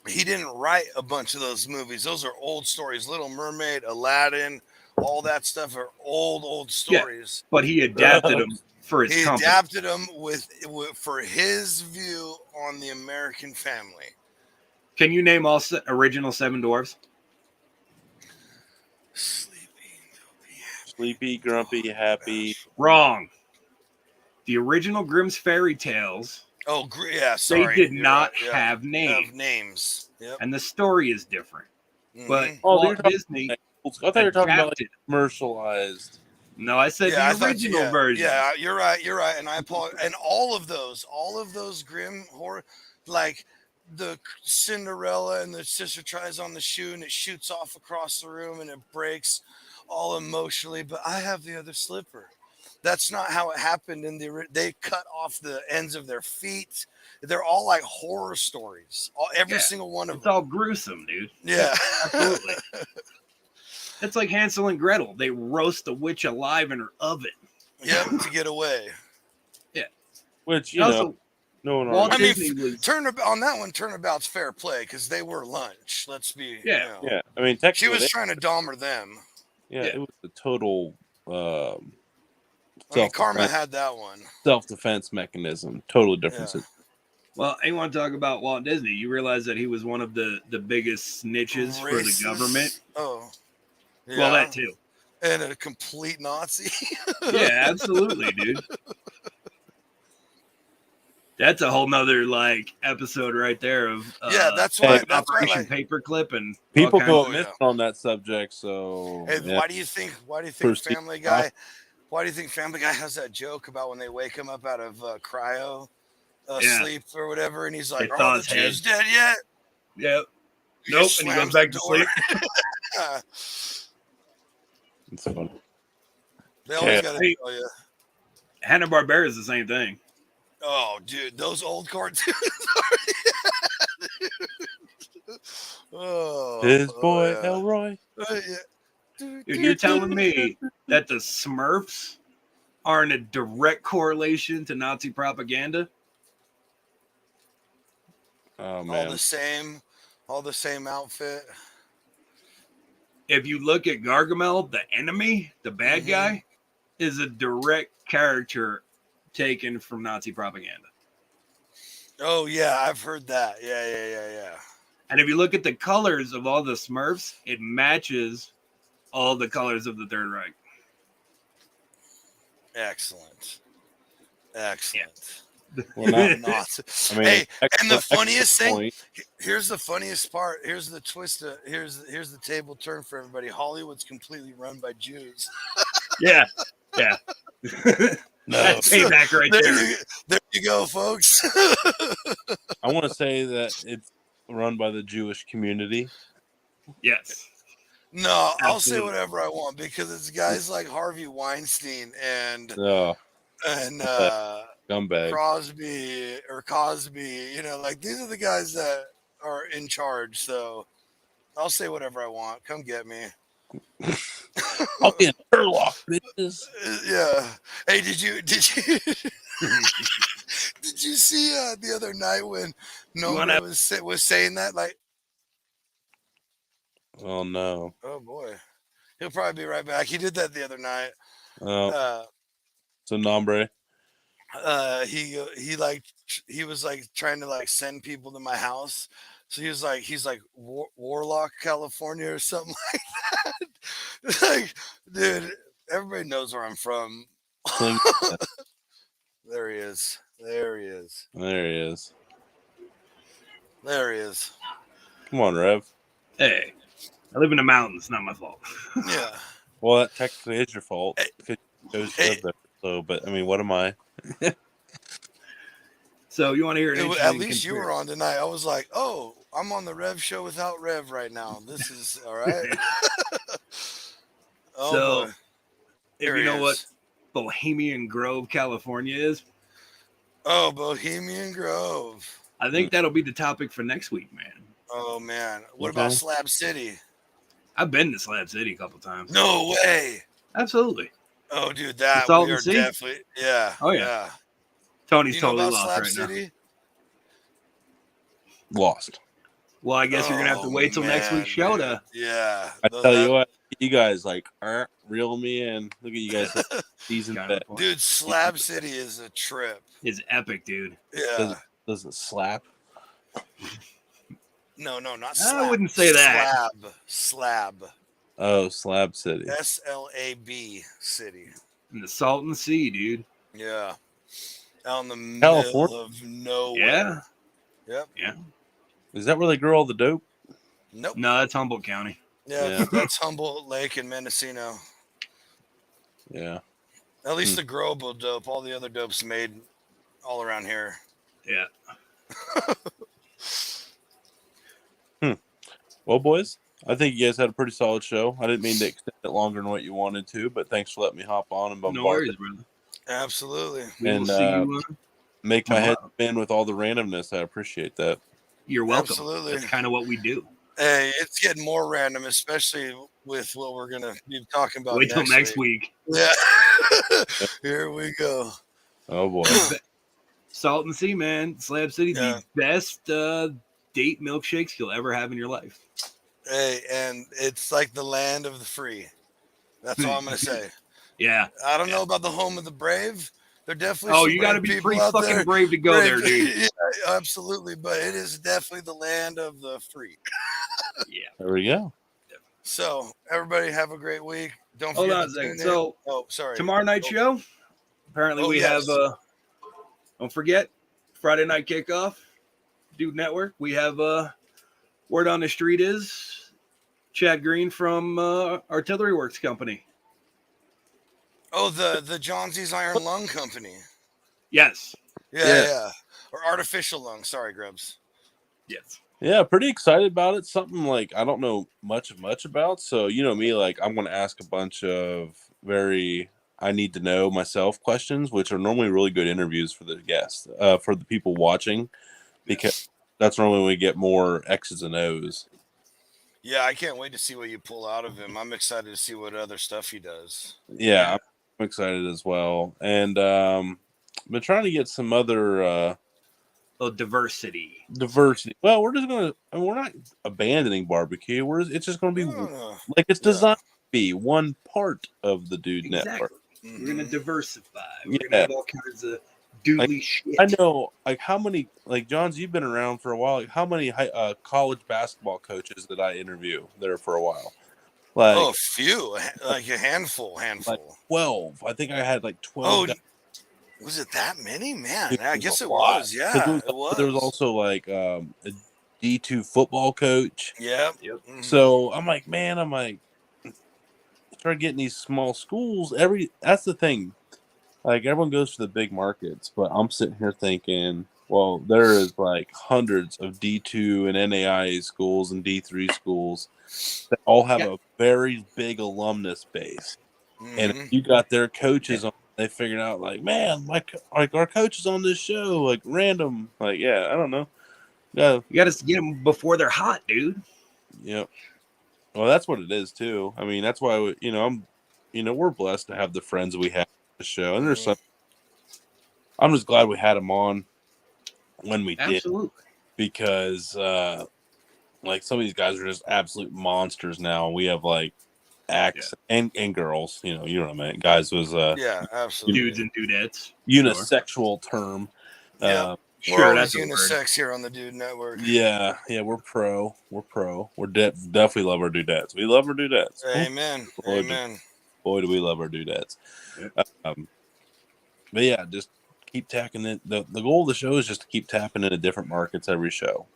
He didn't write a bunch of those movies. Those are old stories. Little Mermaid, Aladdin, all that stuff are old stories. But he adapted them for his He company. adapted them with for his view on the American family. Can you name all original Seven Dwarfs? Sleepy, grumpy, happy. Wrong. The original Grimm's Fairy Tales, Oh, yeah. Sorry, they did you're not right, yeah. have names. Have names. Yep. And the story is different. But Mhm. Oh, you're Walt talking- Disney I thought you were talking about like adapted. commercialized. No, I said I the thought original yeah, version. Yeah, you're right. And I apologize. And all of those grim horror, like the Cinderella and the sister tries on the shoe and it shoots off across the room and it breaks, all emotionally. But I have the other slipper. That's not how it happened. They cut off the ends of their feet. They're all like horror stories. Every Yeah, single one of It's them. all gruesome, dude. Yeah, Absolutely. It's like Hansel and Gretel. They roast the witch alive in her oven. Yep, to get away. Which, And also, no one Walt argues. Disney was On that one, turnabout's fair play because they were lunch. Let's be. Yeah. Yeah, I mean, She technically, was trying to Dahmer them. yeah, Yeah. it was a total I mean, Karma self-defense, had that one. self-defense mechanism. Totally different. Yeah. well. You want to talk about Walt Disney? You realize that he was one of the biggest snitches for the Racist. government. Oh. Yeah. Well, that too. And a complete Nazi. Yeah, absolutely, dude. That's a whole nother like episode right there of Yeah, that's why. Hey, That's why. Operation Like, Paperclip and People all go kinds Oh, missing on that subject, so hey, yeah. why do you think First Family team Guy? Why do you think Family Guy has that joke about when they wake him up out of cryo Yeah. sleep or whatever, and he's They like, thaw "Are the his head. Jews dead yet?" Yep. He Nope. just And he goes slams back the to door. sleep. It's funny. They always Yeah. got to Hey. tell you. Hanna-Barbera is the same thing. Oh, dude, those old cartoons. His boy yeah. Elroy. Yeah. Dude, you're telling me that the Smurfs are in a direct correlation to Nazi propaganda? Oh all man, the same outfit. If you look at Gargamel, the enemy, the bad Mhm. guy, is a direct character taken from Nazi propaganda. Oh yeah, I've heard that. Yeah. And if you look at the colors of all the Smurfs, it matches all the colors of the Third Reich. Excellent. well, not, Not. I mean, Hey, ex- and the ex- funniest thing, point, here's the funniest part. Here's the twist. Here's the table turn for everybody. Hollywood's completely run by Jews. Yeah. Yeah. No, That's payback right there. There you go, folks. I want to say that it's run by the Jewish community. Yes. No, I'll say Absolutely. whatever I want because it's guys like Harvey Weinstein and Oh, scumbag. Crosby or Cosby. You know, like these are the guys that are in charge. So I'll say whatever I want. Come get me. Fucking Sherlock, bitches. Yeah. Hey, did you did you see the other night when wanna- Nombre was saying that? Like, Oh no. oh boy, he'll probably be right back. He did that the other night. Oh, so Nombre. He was like trying to like send people to my house. So he's like Warlock, California, or something like that. Like, dude, everybody knows where I'm from. Cling- There he is. There he is. There he is. There he is. Come on, Rev. Hey, I live in the mountains. Not my fault. Yeah. Well, that technically is your fault. Hey. Because you chose to Hey. live there. So, but I mean, what am I? So you want to hear an At interesting least you were conspiracy? on tonight. I was like, oh, I'm on the Rev show without Rev right now. This is all right. Oh, So, boy. If Here you he know what is. Bohemian Grove, California is, Oh, Bohemian Grove. I think that'll be the topic for next week, man. Oh man. What Okay. about Slab City? I've been to Slab City a couple times. No way. Absolutely. Oh, dude, that Salton we are Sea? definitely yeah. Oh, yeah. Tony's You know totally about lost Slab right now. City? Lost. Well, I guess you're gonna have to wait till next week's show to. Yeah. I tell you what, you guys like reel me in. Look at you guys, season Got bet. it. dude, Slab City is a trip. It's epic, dude. Yeah. Does it slap? No, not I slab. wouldn't say that. Slab. Oh, Slab City. SLAB City. In the Salton Sea, dude. Yeah. Out in the California? middle of nowhere. Yeah. Yep. Yeah. Is that where they grow all the dope? Nope. No, that's Humboldt County. Yeah, Yeah. that's Humboldt Lake in Mendocino. Yeah. At least the growable dope. All the other dope's made all around here. Yeah. Well, boys, I think you guys had a pretty solid show. I didn't mean to extend it longer than what you wanted to, but thanks for letting me hop on and No bombard worries, it. brother. Absolutely. We will And, see you. Make my head Tomorrow. spin with all the randomness. I appreciate that. You're welcome. Absolutely. That's kind of what we do. Hey, it's getting more random, especially with what we're gonna be talking about Wait till next week. Yeah. Here we go. Oh boy. Salton Sea, man. Slab City, Yeah. the best date milkshakes you'll ever have in your life. Hey, and it's like the land of the free. That's all I'm gonna say. Yeah. I don't know about the home of the brave. There definitely Oh, some you got to brave be people pretty out fucking there. brave to go there, dude. Yeah, absolutely, but it is definitely the land of the free. Yeah. There we go. So everybody have a great week. Don't Hold forget on a to second. tune in. So Oh, sorry. tomorrow night show. Apparently, Oh, we yes. have. Don't forget Friday night kickoff. Dude Network. We have word on the street is Chad Green from Artillery Works Company. Oh, the Johnsy's Iron Lung Company. Yes. Yeah. Or artificial lung. Sorry, Grubs. Yes. Yeah, pretty excited about it. Something like I don't know much about. So you know me, like I'm going to ask a bunch of very I need to know myself questions, which are normally really good interviews for the guests, for the people watching, because that's normally when we get more X's and O's. Yeah, I can't wait to see what you pull out of him. I'm excited to see what other stuff he does. Yeah, I'm excited as well, and been trying to get some other Diversity. Well, we're just gonna. I mean, we're not abandoning barbecue. It's just gonna be No. like it's designed to be one part of the Dude Network. We're gonna diversify. We're Yeah. gonna have all kinds of doodly shit. I know, like how many, like Johns, you've been around for a while. Like, how many college basketball coaches did I interview there for a while? Like, Oh, a few, like a handful. like 12. I think I had like 12. Oh, guys. was it that many? Man, It I was guess a it lot. was. Yeah, it was. There was also like a D2 football coach. Yep. Yep. So I'm like, man, start getting these small schools. That's the thing. Like everyone goes for the big markets, but I'm sitting here thinking, well, there is like hundreds of D2 and NAIA schools and D3 schools that all have a very big alumnus base. And if you got their coaches on, they figured out like, man, like our coach is on this show, like random, like yeah, I don't know. Yeah, You got to get them before they're hot, dude. Yep. Well, that's what it is too. I mean, that's why we're blessed to have the friends we have on the show, and there's some. I'm just glad we had them on when we did, because like some of these guys are just absolute monsters now. We have like acts and girls, you know what I mean. Guys was absolutely dudes and dudettes. Unisexual term. Yeah. We're always unisex here on the Dude Network. Yeah, we're pro. We're definitely love our dudettes. We love our dudettes. Amen. Amen. Boy, do we love our dudettes. But yeah, just keep tapping it. The goal of the show is just to keep tapping into different markets every show.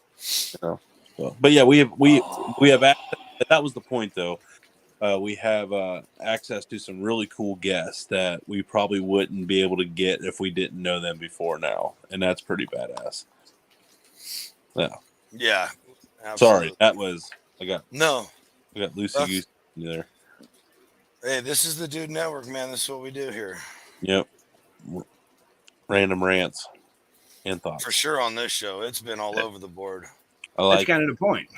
You know? But yeah, we have access. That was the point, though. We have access to some really cool guests that we probably wouldn't be able to get if we didn't know them before now, and that's pretty badass. Yeah. Absolutely. Sorry, I got loosey goosey there. Hey, this is the Dude Network, man. This is what we do here. Yep. Random rants and thoughts. For sure on this show. It's been all over the board. That's kind of the point.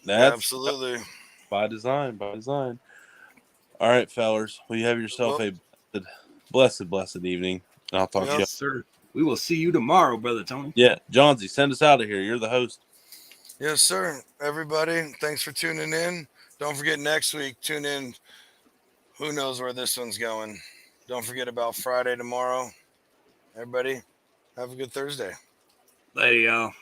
Absolutely. By design. All right, fellers. Well, you have yourself a blessed evening. And I'll talk to you. Yes, sir. We will see you tomorrow, Brother Tony. Yeah. Johnsy, send us out of here. You're the host. Yes, sir. Everybody, thanks for tuning in. Don't forget next week, tune in. Who knows where this one's going? Don't forget about Friday tomorrow. Everybody, have a good Thursday. Later, y'all.